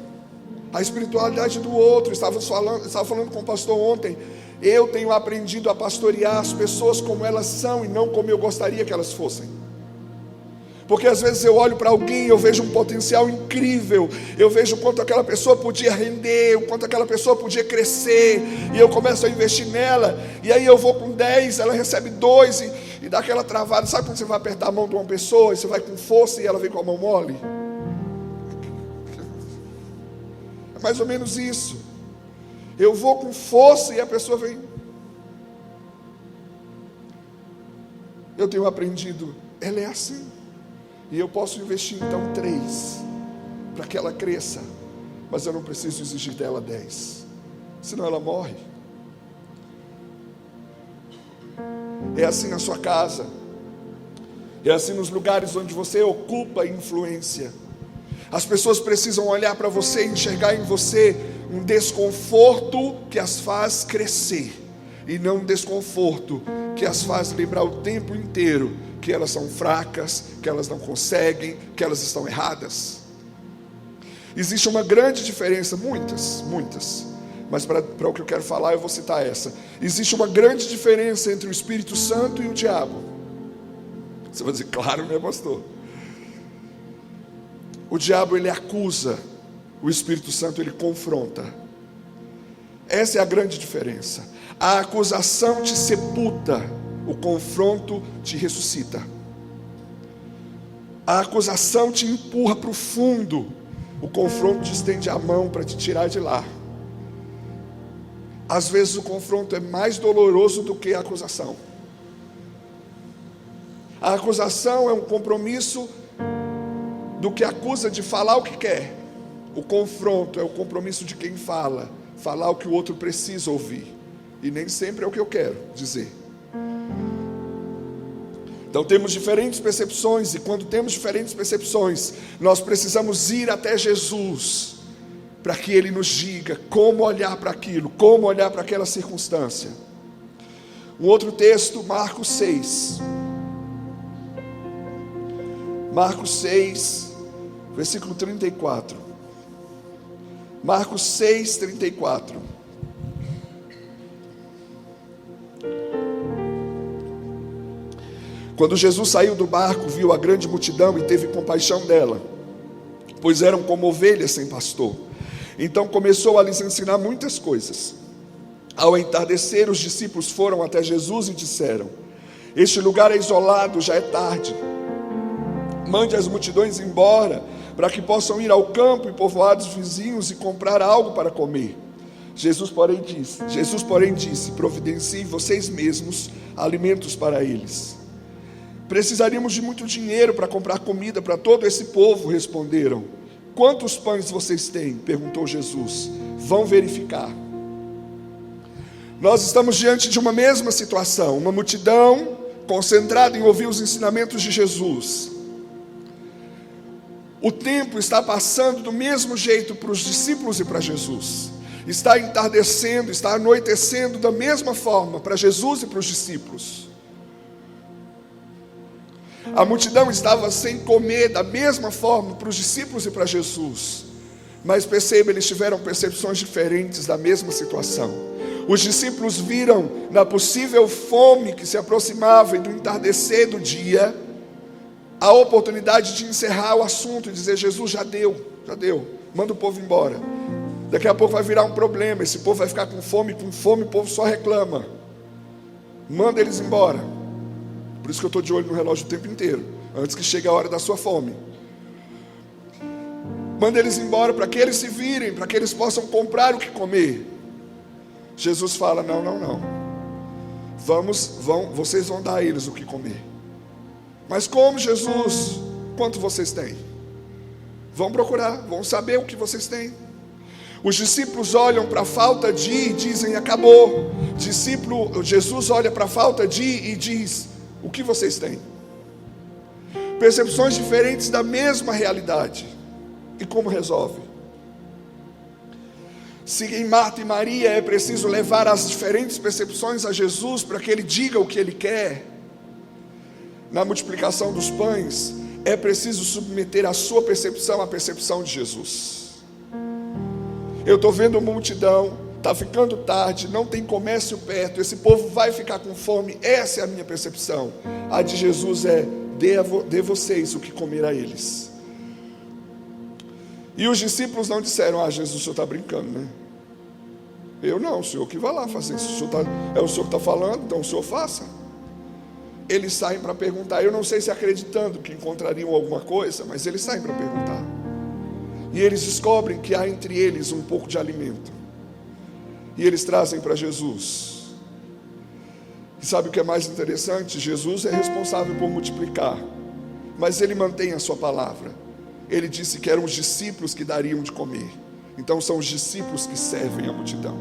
a espiritualidade do outro. Estava falando com o pastor ontem. Eu tenho aprendido a pastorear as pessoas como elas são e não como eu gostaria que elas fossem. Porque às vezes eu olho para alguém e eu vejo um potencial incrível, eu vejo o quanto aquela pessoa podia render, o quanto aquela pessoa podia crescer, e eu começo a investir nela, e aí eu vou com 10, ela recebe 2 e dá aquela travada. Sabe quando você vai apertar a mão de uma pessoa e você vai com força e ela vem com a mão mole? É mais ou menos isso. Eu vou com força e a pessoa vem. Eu tenho aprendido, ela é assim. E eu posso investir então 3 para que ela cresça, mas eu não preciso exigir dela 10, senão ela morre. É assim na sua casa. É assim nos lugares onde você ocupa influência. As pessoas precisam olhar para você e enxergar em você um desconforto que as faz crescer, e não um desconforto que as faz lembrar o tempo inteiro que elas são fracas, que elas não conseguem, que elas estão erradas. Existe uma grande diferença, muitas, mas para o que eu quero falar eu vou citar essa. Existe uma grande diferença entre o Espírito Santo e o diabo. Você vai dizer, claro, né, pastor? O diabo, ele acusa, o Espírito Santo, ele confronta. Essa é a grande diferença. A acusação te sepulta, o confronto te ressuscita. A acusação te empurra para o fundo, o confronto te estende a mão para te tirar de lá. Às vezes o confronto é mais doloroso do que a acusação. A acusação é um compromisso do que acusa de falar o que quer. O confronto é o compromisso de quem fala, falar o que o outro precisa ouvir, e nem sempre é o que eu quero dizer. Então temos diferentes percepções, e quando temos diferentes percepções, nós precisamos ir até Jesus, para que Ele nos diga como olhar para aquilo, como olhar para aquela circunstância. Um outro texto, Marcos 6. Marcos 6, versículo 34. Marcos 6, 34. Quando Jesus saiu do barco, viu a grande multidão e teve compaixão dela, pois eram como ovelhas sem pastor. Então começou a lhes ensinar muitas coisas. Ao entardecer, os discípulos foram até Jesus e disseram: este lugar é isolado, já é tarde. Mande as multidões embora, para que possam ir ao campo e povoados vizinhos e comprar algo para comer. Jesus, porém, disse: providenciem vocês mesmos alimentos para eles. Precisaríamos de muito dinheiro para comprar comida para todo esse povo, responderam. Quantos pães vocês têm? Perguntou Jesus. Vão verificar. Nós estamos diante de uma mesma situação, uma multidão concentrada em ouvir os ensinamentos de Jesus. O tempo está passando do mesmo jeito para os discípulos e para Jesus. Está entardecendo, está anoitecendo da mesma forma para Jesus e para os discípulos. A multidão estava sem comer da mesma forma para os discípulos e para Jesus. Mas perceba, eles tiveram percepções diferentes da mesma situação. Os discípulos viram na possível fome que se aproximava e do entardecer do dia, a oportunidade de encerrar o assunto e dizer: Jesus, já deu, manda o povo embora. Daqui a pouco vai virar um problema, esse povo vai ficar com fome, o povo só reclama. Manda eles embora. Por isso que eu estou de olho no relógio o tempo inteiro, antes que chegue a hora da sua fome. Manda eles embora para que eles se virem, para que eles possam comprar o que comer. Jesus fala: não. Vocês vão dar a eles o que comer. Mas como, Jesus? Quanto vocês têm? Vão procurar, vão saber o que vocês têm. Os discípulos olham para a falta de e dizem: acabou. Jesus olha para a falta de e diz: o que vocês têm? Percepções diferentes da mesma realidade. E como resolve? Se em Marta e Maria é preciso levar as diferentes percepções a Jesus para que Ele diga o que Ele quer, na multiplicação dos pães, é preciso submeter a sua percepção à percepção de Jesus. Eu estou vendo uma multidão, está ficando tarde, não tem comércio perto, esse povo vai ficar com fome. Essa é a minha percepção. A de Jesus é: dê vocês o que comer a eles. E os discípulos não disseram: Jesus, o senhor está brincando, né? Eu não, o senhor que vai lá fazer isso. É o senhor que está falando, então o senhor faça. Eles saem para perguntar. Eu não sei se acreditando que encontrariam alguma coisa, mas eles saem para perguntar. E eles descobrem que há entre eles um pouco de alimento. E eles trazem para Jesus. E sabe o que é mais interessante? Jesus é responsável por multiplicar, mas Ele mantém a sua palavra. Ele disse que eram os discípulos que dariam de comer. Então são os discípulos que servem a multidão.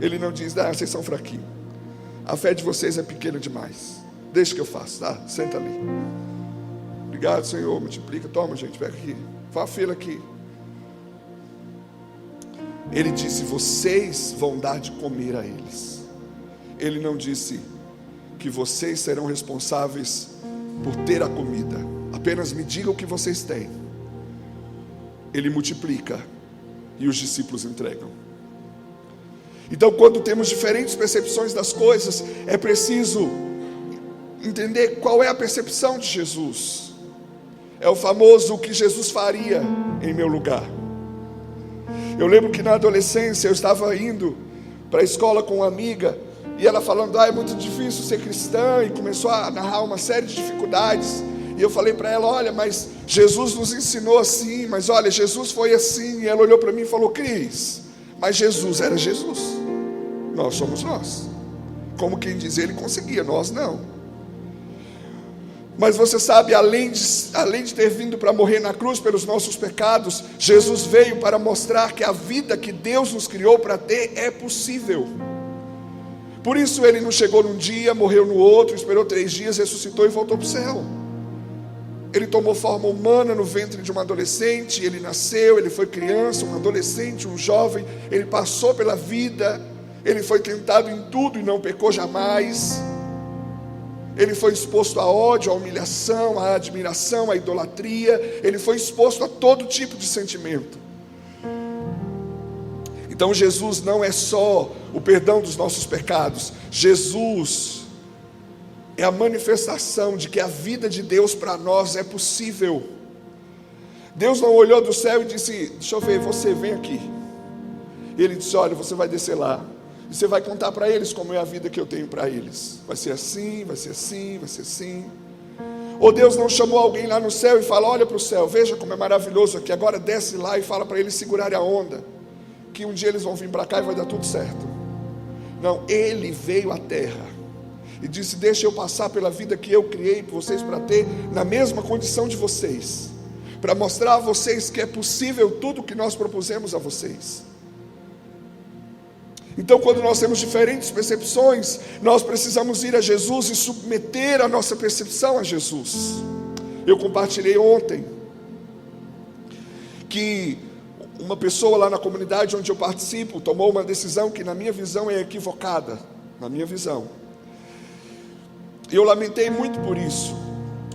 Ele não diz: vocês são fraquinhos. A fé de vocês é pequena demais. Deixa que eu faço, tá? Senta ali. Obrigado, Senhor, multiplica. Toma, gente, pega aqui. Faz a fila aqui. Ele disse, vocês vão dar de comer a eles. Ele não disse que vocês serão responsáveis por ter a comida. Apenas me diga o que vocês têm. Ele multiplica e os discípulos entregam. Então, quando temos diferentes percepções das coisas, é preciso entender qual é a percepção de Jesus. É o famoso, o que Jesus faria em meu lugar. Eu lembro que na adolescência eu estava indo para a escola com uma amiga, e ela falando, é muito difícil ser cristã, e começou a narrar uma série de dificuldades. E eu falei para ela, olha, mas Jesus nos ensinou assim, mas olha, Jesus foi assim. E ela olhou para mim e falou, Cris, mas Jesus era Jesus, nós somos nós. Como quem diz, ele conseguia, nós não. Mas você sabe, além de ter vindo para morrer na cruz pelos nossos pecados, Jesus veio para mostrar que a vida que Deus nos criou para ter é possível. Por isso ele não chegou num dia, morreu no outro, esperou 3 dias, ressuscitou e voltou para o céu. Ele tomou forma humana no ventre de uma adolescente, ele nasceu, ele foi criança, um adolescente, um jovem, ele passou pela vida, ele foi tentado em tudo e não pecou jamais. Ele foi exposto a ódio, a humilhação, a admiração, a idolatria. Ele foi exposto a todo tipo de sentimento. Então Jesus não é só o perdão dos nossos pecados. Jesus é a manifestação de que a vida de Deus para nós é possível. Deus não olhou do céu e disse, deixa eu ver, você vem aqui. E ele disse, olha, você vai descer lá. E você vai contar para eles como é a vida que eu tenho para eles. Vai ser assim, vai ser assim, vai ser assim. Ou Deus não chamou alguém lá no céu e fala, olha para o céu, veja como é maravilhoso aqui. Agora desce lá e fala para eles segurarem a onda, que um dia eles vão vir para cá e vai dar tudo certo. Não, ele veio à terra e disse, deixa eu passar pela vida que eu criei para vocês, para ter na mesma condição de vocês, para mostrar a vocês que é possível tudo que nós propusemos a vocês. Então, quando nós temos diferentes percepções, nós precisamos ir a Jesus e submeter a nossa percepção a Jesus. Eu compartilhei ontem que uma pessoa lá na comunidade onde eu participo tomou uma decisão que na minha visão é equivocada, na minha visão. E eu lamentei muito por isso.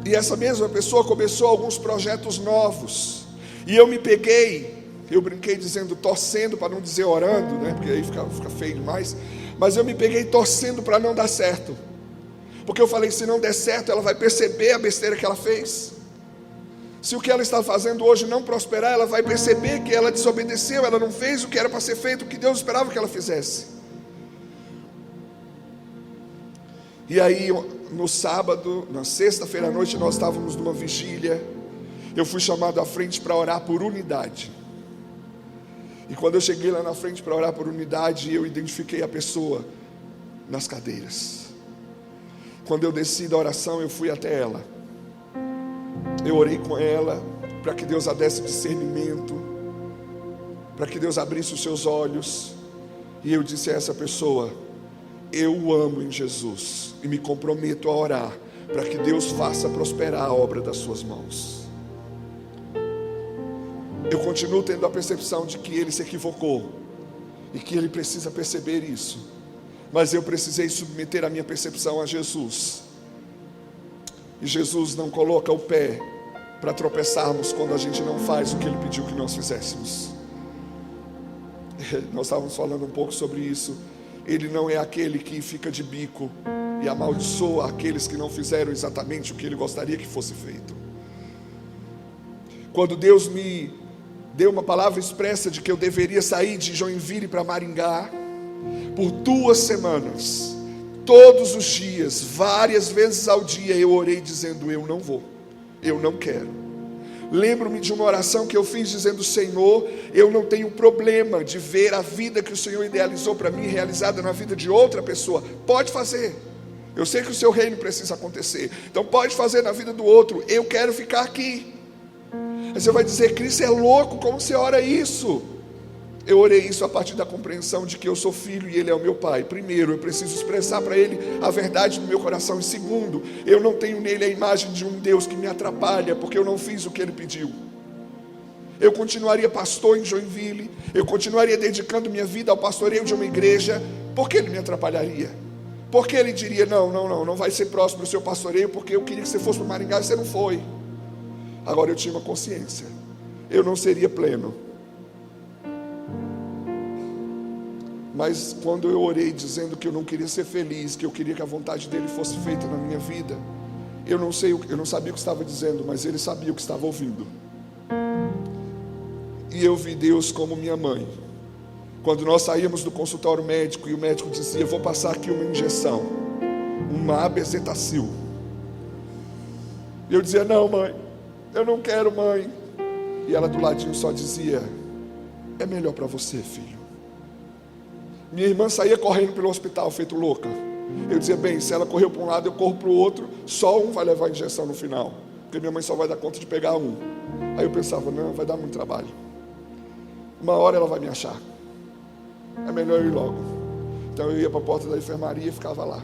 E essa mesma pessoa começou alguns projetos novos. E eu me peguei, eu brinquei dizendo torcendo, para não dizer orando, né? Porque aí fica feio demais. Mas eu me peguei torcendo para não dar certo. Porque eu falei, se não der certo, ela vai perceber a besteira que ela fez. Se o que ela está fazendo hoje não prosperar, ela vai perceber que ela desobedeceu, ela não fez o que era para ser feito, o que Deus esperava que ela fizesse. E aí, no sábado, na sexta-feira à noite, nós estávamos numa vigília. Eu fui chamado à frente para orar por unidade. E quando eu cheguei lá na frente para orar por unidade, eu identifiquei a pessoa nas cadeiras. Quando eu desci da oração, eu fui até ela. Eu orei com ela, para que Deus a desse discernimento, para que Deus abrisse os seus olhos. E eu disse a essa pessoa, eu o amo em Jesus, e me comprometo a orar, para que Deus faça prosperar a obra das suas mãos. Eu continuo tendo a percepção de que ele se equivocou, e que ele precisa perceber isso, mas eu precisei submeter a minha percepção a Jesus. E Jesus não coloca o pé para tropeçarmos quando a gente não faz o que ele pediu que nós fizéssemos. Nós estávamos falando um pouco sobre isso. Ele não é aquele que fica de bico e amaldiçoa aqueles que não fizeram exatamente o que ele gostaria que fosse feito. Quando Deus me deu uma palavra expressa de que eu deveria sair de Joinville para Maringá, por 2 semanas, todos os dias, várias vezes ao dia, eu orei dizendo, eu não vou, eu não quero. Lembro-me de uma oração que eu fiz dizendo, Senhor, eu não tenho problema de ver a vida que o Senhor idealizou para mim, realizada na vida de outra pessoa. Pode fazer, eu sei que o seu reino precisa acontecer, então pode fazer na vida do outro, eu quero ficar aqui. Aí você vai dizer, Cristo é louco, como você ora isso? Eu orei isso a partir da compreensão de que eu sou filho e Ele é o meu Pai. Primeiro, eu preciso expressar para Ele a verdade do meu coração. E segundo, eu não tenho nele a imagem de um Deus que me atrapalha, porque eu não fiz o que Ele pediu. Eu continuaria pastor em Joinville, eu continuaria dedicando minha vida ao pastoreio de uma igreja, porque Ele me atrapalharia? Porque Ele diria, não vai ser próximo do seu pastoreio, porque eu queria que você fosse para Maringá e você não foi. Agora eu tinha uma consciência, eu não seria pleno. Mas quando eu orei dizendo que eu não queria ser feliz, que eu queria que a vontade dele fosse feita na minha vida, eu não sabia o que estava dizendo, mas ele sabia o que estava ouvindo. E eu vi Deus como minha mãe. Quando nós saímos do consultório médico e o médico dizia, vou passar aqui uma injeção, uma Abezetacil. Eu dizia, não mãe, eu não quero mãe. E ela do ladinho só dizia, é melhor para você, filho. Minha irmã saía correndo pelo hospital, feito louca. Eu dizia, bem, se ela correu para um lado, eu corro para o outro. Só um vai levar a injeção no final, porque minha mãe só vai dar conta de pegar um. Aí eu pensava, não, vai dar muito trabalho. Uma hora ela vai me achar. É melhor eu ir logo. Então eu ia para a porta da enfermaria e ficava lá.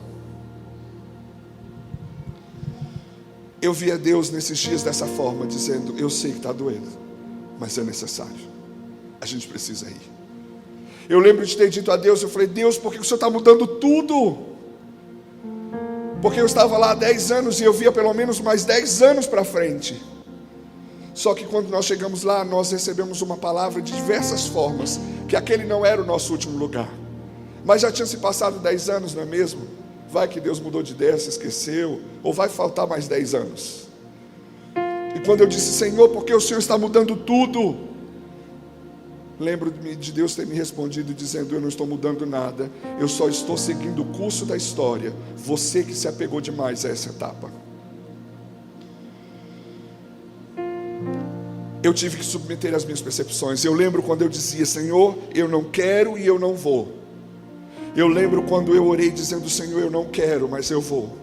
Eu via Deus nesses dias dessa forma, dizendo, eu sei que está doendo, mas é necessário. A gente precisa ir. Eu lembro de ter dito a Deus, eu falei, Deus, por que o Senhor está mudando tudo? Porque eu estava lá há 10 anos e eu via pelo menos mais 10 anos para frente. Só que quando nós chegamos lá, nós recebemos uma palavra de diversas formas, que aquele não era o nosso último lugar. Mas já tinha se passado 10 anos, não é mesmo? Vai que Deus mudou de ideia, se esqueceu, ou vai faltar mais 10 anos. E quando eu disse, Senhor, por que o Senhor está mudando tudo? Lembro-me de Deus ter me respondido dizendo, eu não estou mudando nada, eu só estou seguindo o curso da história, você que se apegou demais a essa etapa. Eu tive que submeter as minhas percepções. Eu lembro quando eu dizia, Senhor, eu não quero e eu não vou. Eu lembro quando eu orei dizendo, Senhor, eu não quero, mas eu vou.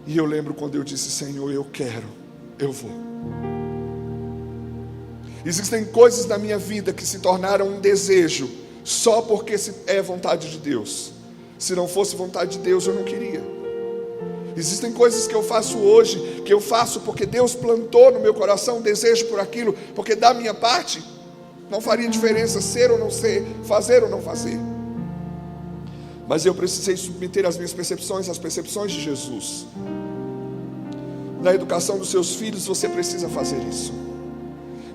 E eu lembro quando eu disse, Senhor, eu quero, eu vou. Existem coisas na minha vida que se tornaram um desejo só porque é vontade de Deus. Se não fosse vontade de Deus, eu não queria. Existem coisas que eu faço hoje, que eu faço porque Deus plantou no meu coração um desejo por aquilo, porque da minha parte não faria diferença ser ou não ser, fazer ou não fazer. Mas eu precisei submeter as minhas percepções às percepções de Jesus. Na educação dos seus filhos você precisa fazer isso.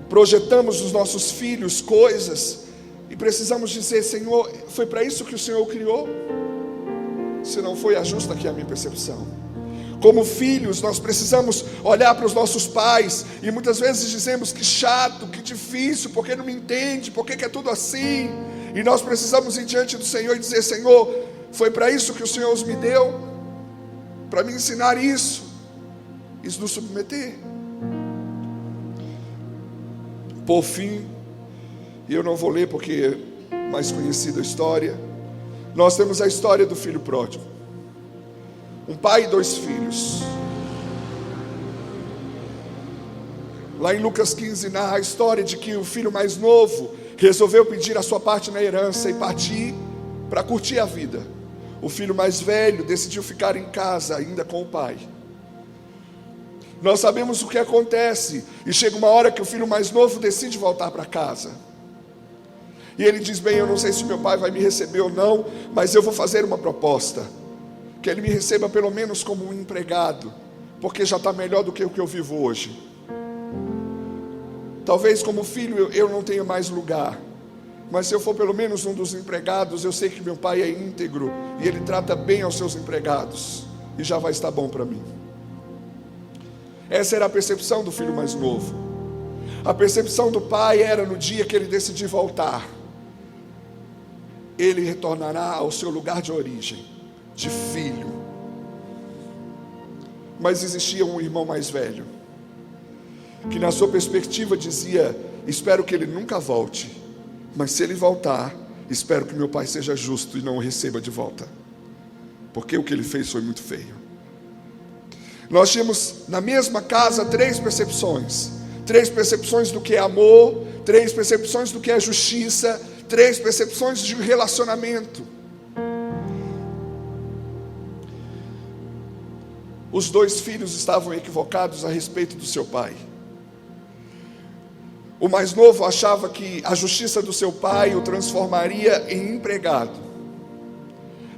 Projetamos nos nossos filhos coisas e precisamos dizer, Senhor, foi para isso que o Senhor o criou? Se não foi, ajusta aqui a minha percepção. Como filhos, nós precisamos olhar para os nossos pais e muitas vezes dizemos que chato, que difícil, porque não me entende, porque que é tudo assim. E nós precisamos ir diante do Senhor e dizer, Senhor, foi para isso que o Senhor os me deu, para me ensinar isso, e nos submeter. Por fim, e eu não vou ler porque é mais conhecida a história, nós temos a história do filho pródigo. Um pai e 2 filhos. Lá em Lucas 15 narra a história de que o filho mais novo resolveu pedir a sua parte na herança e partir para curtir a vida. O filho mais velho decidiu ficar em casa ainda com o pai. Nós sabemos o que acontece, e chega uma hora que o filho mais novo decide voltar para casa. E ele diz, bem, eu não sei se meu pai vai me receber ou não, mas eu vou fazer uma proposta, que ele me receba pelo menos como um empregado, porque já está melhor do que o que eu vivo hoje. Talvez como filho eu não tenha mais lugar, mas se eu for pelo menos um dos empregados, eu sei que meu pai é íntegro, e ele trata bem aos seus empregados, e já vai estar bom para mim. Essa era a percepção do filho mais novo. A percepção do pai era no dia que ele decidir voltar, ele retornará ao seu lugar de origem, de filho. Mas existia um irmão mais velho, que na sua perspectiva dizia, espero que ele nunca volte, mas se ele voltar, espero que meu pai seja justo e não o receba de volta, porque o que ele fez foi muito feio. Nós tínhamos na mesma casa 3 percepções do que é amor, 3 percepções do que é justiça, 3 percepções de relacionamento. Os 2 filhos estavam equivocados a respeito do seu pai. O mais novo achava que a justiça do seu pai o transformaria em empregado.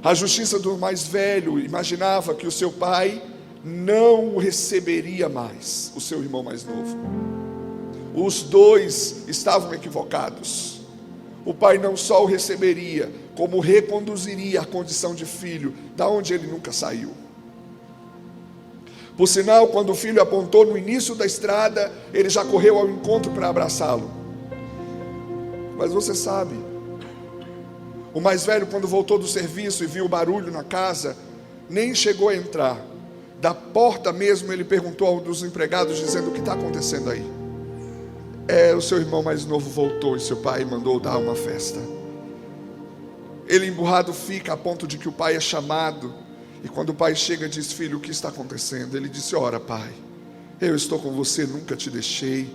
A justiça do mais velho imaginava que o seu pai não o receberia mais, o seu irmão mais novo. Os 2 estavam equivocados. O pai não só o receberia, como reconduziria à condição de filho, da onde ele nunca saiu. Por sinal, quando o filho apontou no início da estrada, ele já correu ao encontro para abraçá-lo. Mas você sabe, o mais velho, quando voltou do serviço e viu o barulho na casa, nem chegou a entrar. Da porta mesmo ele perguntou a um dos empregados, dizendo: o que está acontecendo aí? O seu irmão mais novo voltou e seu pai mandou dar uma festa. Ele emburrado fica a ponto de que o pai é chamado. E quando o pai chega, diz: filho, o que está acontecendo? Ele disse: ora, pai, eu estou com você, nunca te deixei.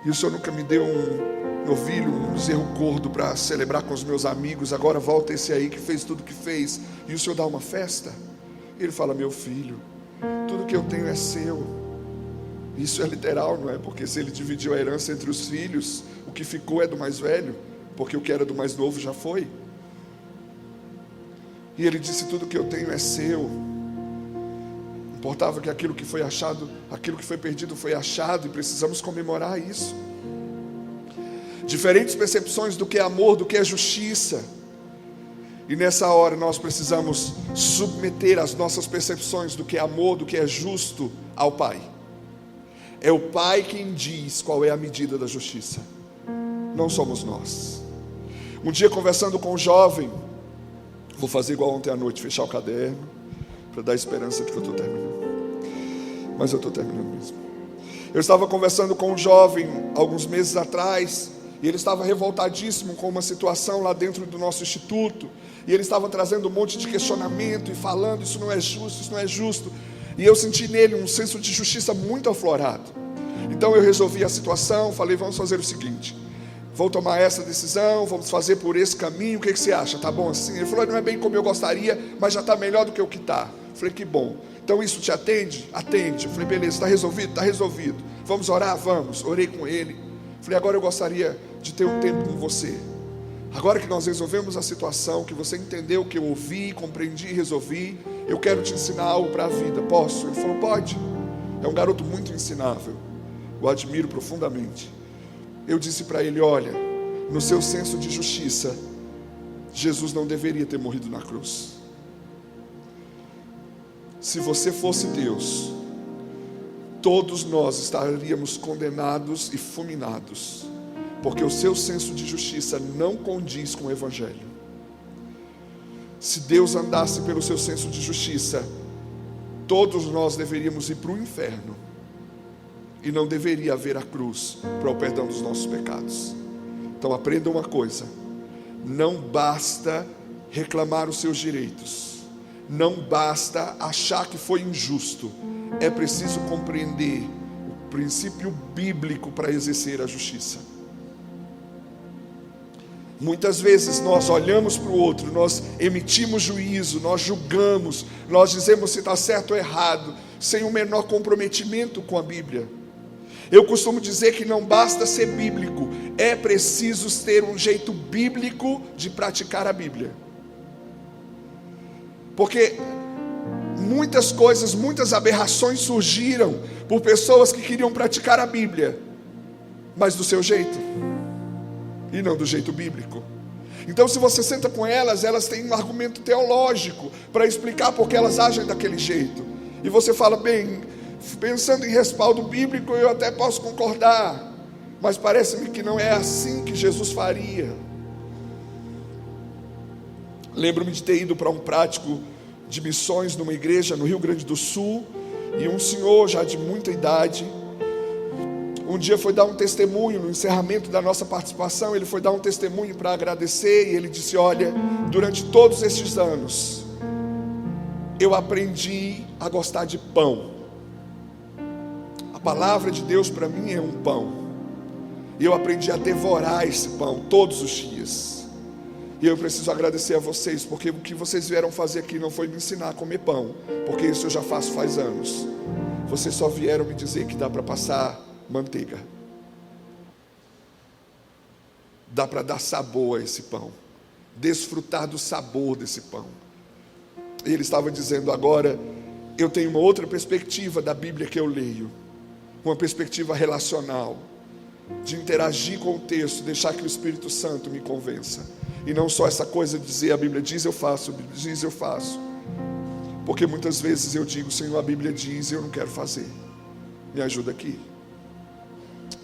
E o senhor nunca me deu um novilho, um bezerro gordo para celebrar com os meus amigos. Agora volta esse aí que fez tudo o que fez, e o senhor dá uma festa? Ele fala: meu filho, tudo que eu tenho é seu. Isso é literal, não é? Porque se ele dividiu a herança entre os filhos, o que ficou é do mais velho, porque o que era do mais novo já foi. E ele disse: tudo que eu tenho é seu. Importava que aquilo que foi achado, aquilo que foi perdido foi achado, e precisamos comemorar isso. Diferentes percepções do que é amor, do que é justiça. E nessa hora nós precisamos submeter as nossas percepções do que é amor, do que é justo ao Pai. É o Pai quem diz qual é a medida da justiça, não somos nós. Um dia, conversando com um jovem, vou fazer igual ontem à noite, fechar o caderno, para dar esperança de que eu estou terminando. Mas eu estou terminando mesmo. Eu estava conversando com um jovem alguns meses atrás, e ele estava revoltadíssimo com uma situação lá dentro do nosso instituto, e ele estava trazendo um monte de questionamento e falando: isso não é justo, isso não é justo. E eu senti nele um senso de justiça muito aflorado. Então eu resolvi a situação, falei: vamos fazer o seguinte, vou tomar essa decisão, vamos fazer por esse caminho, o que você acha? Tá bom assim? Ele falou: não é bem como eu gostaria, mas já está melhor do que o que está. Falei: que bom. Então isso te atende? Atende. Falei: beleza, está resolvido? Está resolvido. Vamos orar? Vamos. Orei com ele. Falei: agora eu gostaria de ter um tempo com você. Agora que nós resolvemos a situação, que você entendeu o que eu ouvi, compreendi e resolvi, eu quero te ensinar algo para a vida. Posso? Ele falou: pode. É um garoto muito ensinável, o admiro profundamente. Eu disse para ele: olha, no seu senso de justiça, Jesus não deveria ter morrido na cruz. Se você fosse Deus, todos nós estaríamos condenados e fulminados, porque o seu senso de justiça não condiz com o Evangelho. Se Deus andasse pelo seu senso de justiça, todos nós deveríamos ir para o inferno, e não deveria haver a cruz para o perdão dos nossos pecados. Então aprenda uma coisa: não basta reclamar os seus direitos, não basta achar que foi injusto, é preciso compreender o princípio bíblico para exercer a justiça. Muitas vezes nós olhamos para o outro, nós emitimos juízo, nós julgamos, nós dizemos se está certo ou errado, sem o menor comprometimento com a Bíblia. Eu costumo dizer que não basta ser bíblico, é preciso ter um jeito bíblico de praticar a Bíblia. Porque muitas coisas, muitas aberrações surgiram por pessoas que queriam praticar a Bíblia, mas do seu jeito, e não do jeito bíblico. Então, se você senta com elas, elas têm um argumento teológico para explicar porque elas agem daquele jeito. E você fala: bem, pensando em respaldo bíblico, eu até posso concordar, mas parece-me que não é assim que Jesus faria. Lembro-me de ter ido para um prático de missões numa igreja no Rio Grande do Sul, e um senhor já de muita idade, um dia foi dar um testemunho no encerramento da nossa participação. Ele foi dar um testemunho para agradecer, e ele disse: olha, durante todos estes anos eu aprendi a gostar de pão. A palavra de Deus para mim é um pão. E eu aprendi a devorar esse pão todos os dias. E eu preciso agradecer a vocês, porque o que vocês vieram fazer aqui não foi me ensinar a comer pão, porque isso eu já faço faz anos. Vocês só vieram me dizer que dá para passar manteiga. Dá para dar sabor a esse pão, desfrutar do sabor desse pão. E ele estava dizendo agora, eu tenho uma outra perspectiva da Bíblia que eu leio, uma perspectiva relacional, de interagir com o texto, deixar que o Espírito Santo me convença, e não só essa coisa de dizer a Bíblia diz eu faço, a Bíblia diz eu faço, porque muitas vezes eu digo, Senhor, a Bíblia diz e eu não quero fazer, me ajuda aqui,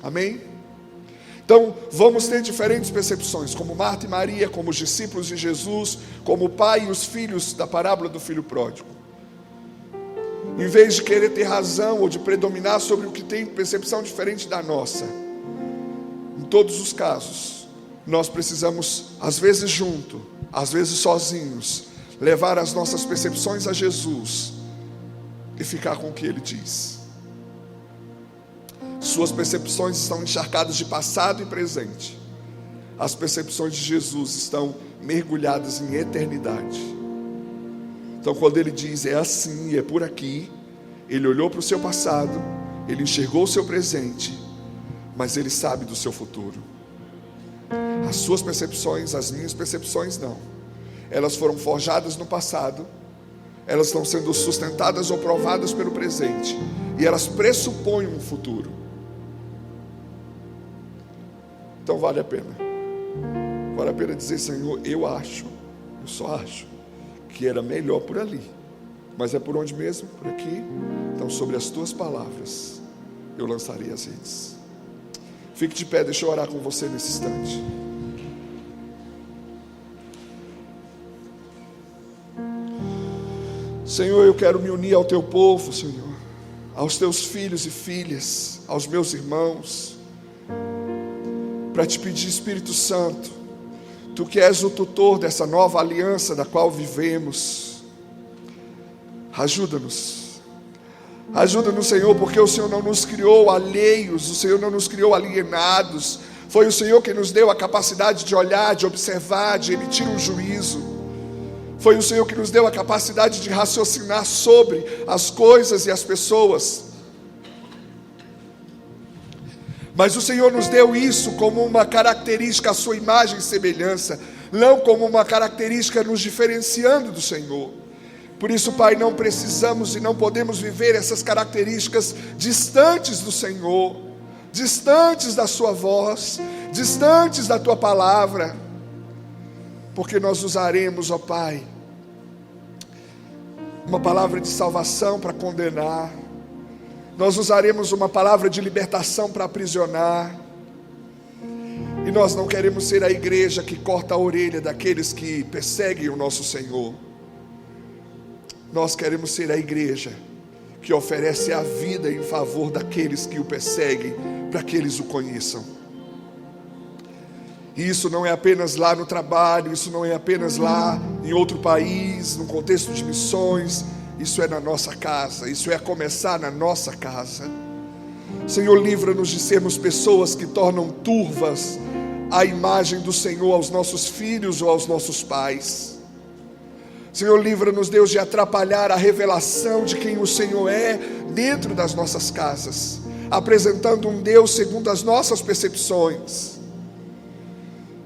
amém? Então vamos ter diferentes percepções, como Marta e Maria, como os discípulos de Jesus, como o pai e os filhos da parábola do filho pródigo. Em vez de querer ter razão ou de predominar sobre o que tem percepção diferente da nossa, em todos os casos, nós precisamos, às vezes junto, às vezes sozinhos, levar as nossas percepções a Jesus e ficar com o que Ele diz. Suas percepções estão encharcadas de passado e presente. As percepções de Jesus estão mergulhadas em eternidade. Então quando Ele diz é assim, é por aqui, Ele olhou para o seu passado, Ele enxergou o seu presente, mas Ele sabe do seu futuro. As suas percepções, as minhas percepções não. Elas foram forjadas no passado, elas estão sendo sustentadas ou provadas pelo presente, e elas pressupõem um futuro. Então vale a pena dizer, Senhor, eu só acho que era melhor por ali, mas é por onde mesmo? Por aqui. Então sobre as tuas palavras eu lançarei as redes. Fique de pé, deixa eu orar com você nesse instante. Senhor, eu quero me unir ao teu povo, Senhor, aos teus filhos e filhas, aos meus irmãos, para te pedir, Espírito Santo, Tu que és o tutor dessa nova aliança da qual vivemos, ajuda-nos, Senhor, porque o Senhor não nos criou alheios, o Senhor não nos criou alienados, foi o Senhor que nos deu a capacidade de olhar, de observar, de emitir um juízo, foi o Senhor que nos deu a capacidade de raciocinar sobre as coisas e as pessoas, mas o Senhor nos deu isso como uma característica, a sua imagem e semelhança, não como uma característica nos diferenciando do Senhor. Por isso, Pai, não precisamos e não podemos viver essas características distantes do Senhor, distantes da sua voz, distantes da tua palavra, porque nós usaremos, ó Pai, uma palavra de salvação para condenar, nós usaremos uma palavra de libertação para aprisionar, e nós não queremos ser a igreja que corta a orelha daqueles que perseguem o nosso Senhor. Nós queremos ser a igreja que oferece a vida em favor daqueles que o perseguem, para que eles o conheçam. E isso não é apenas lá no trabalho, isso não é apenas lá em outro país, no contexto de missões, isso é na nossa casa, isso é começar na nossa casa. Senhor, livra-nos de sermos pessoas que tornam turvas a imagem do Senhor aos nossos filhos ou aos nossos pais. Senhor, livra-nos, Deus, de atrapalhar a revelação de quem o Senhor é dentro das nossas casas, apresentando um Deus segundo as nossas percepções.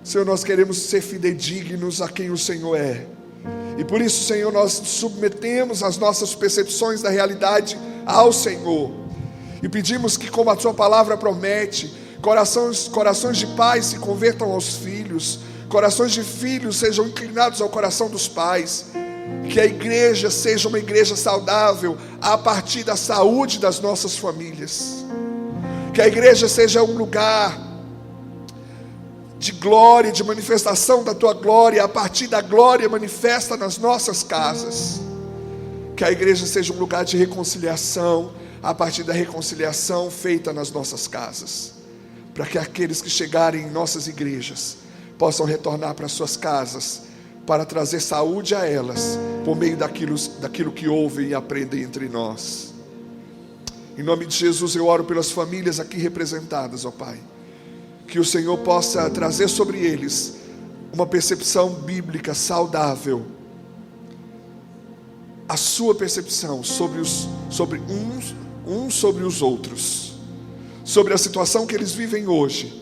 Senhor, nós queremos ser fidedignos a quem o Senhor é, e por isso, Senhor, nós submetemos as nossas percepções da realidade ao Senhor, e pedimos que, como a tua palavra promete, corações de pais se convertam aos filhos, corações de filhos sejam inclinados ao coração dos pais, que a igreja seja uma igreja saudável a partir da saúde das nossas famílias, que a igreja seja um lugar de glória, de manifestação da tua glória, a partir da glória manifesta nas nossas casas, que a igreja seja um lugar de reconciliação, a partir da reconciliação feita nas nossas casas, para que aqueles que chegarem em nossas igrejas possam retornar para suas casas, para trazer saúde a elas, por meio daquilo que ouvem e aprendem entre nós. Em nome de Jesus eu oro pelas famílias aqui representadas, ó Pai, que o Senhor possa trazer sobre eles uma percepção bíblica saudável, a sua percepção sobre uns sobre os outros, sobre a situação que eles vivem hoje,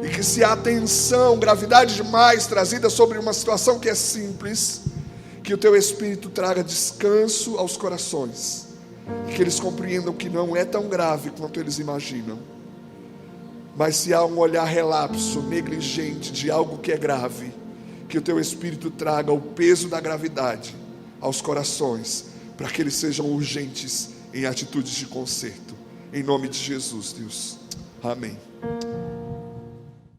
e que se há tensão, gravidade demais trazida sobre uma situação que é simples, que o teu Espírito traga descanso aos corações, e que eles compreendam que não é tão grave quanto eles imaginam. Mas se há um olhar relapso, negligente de algo que é grave, que o teu Espírito traga o peso da gravidade aos corações, para que eles sejam urgentes em atitudes de conserto. Em nome de Jesus, Deus. Amém.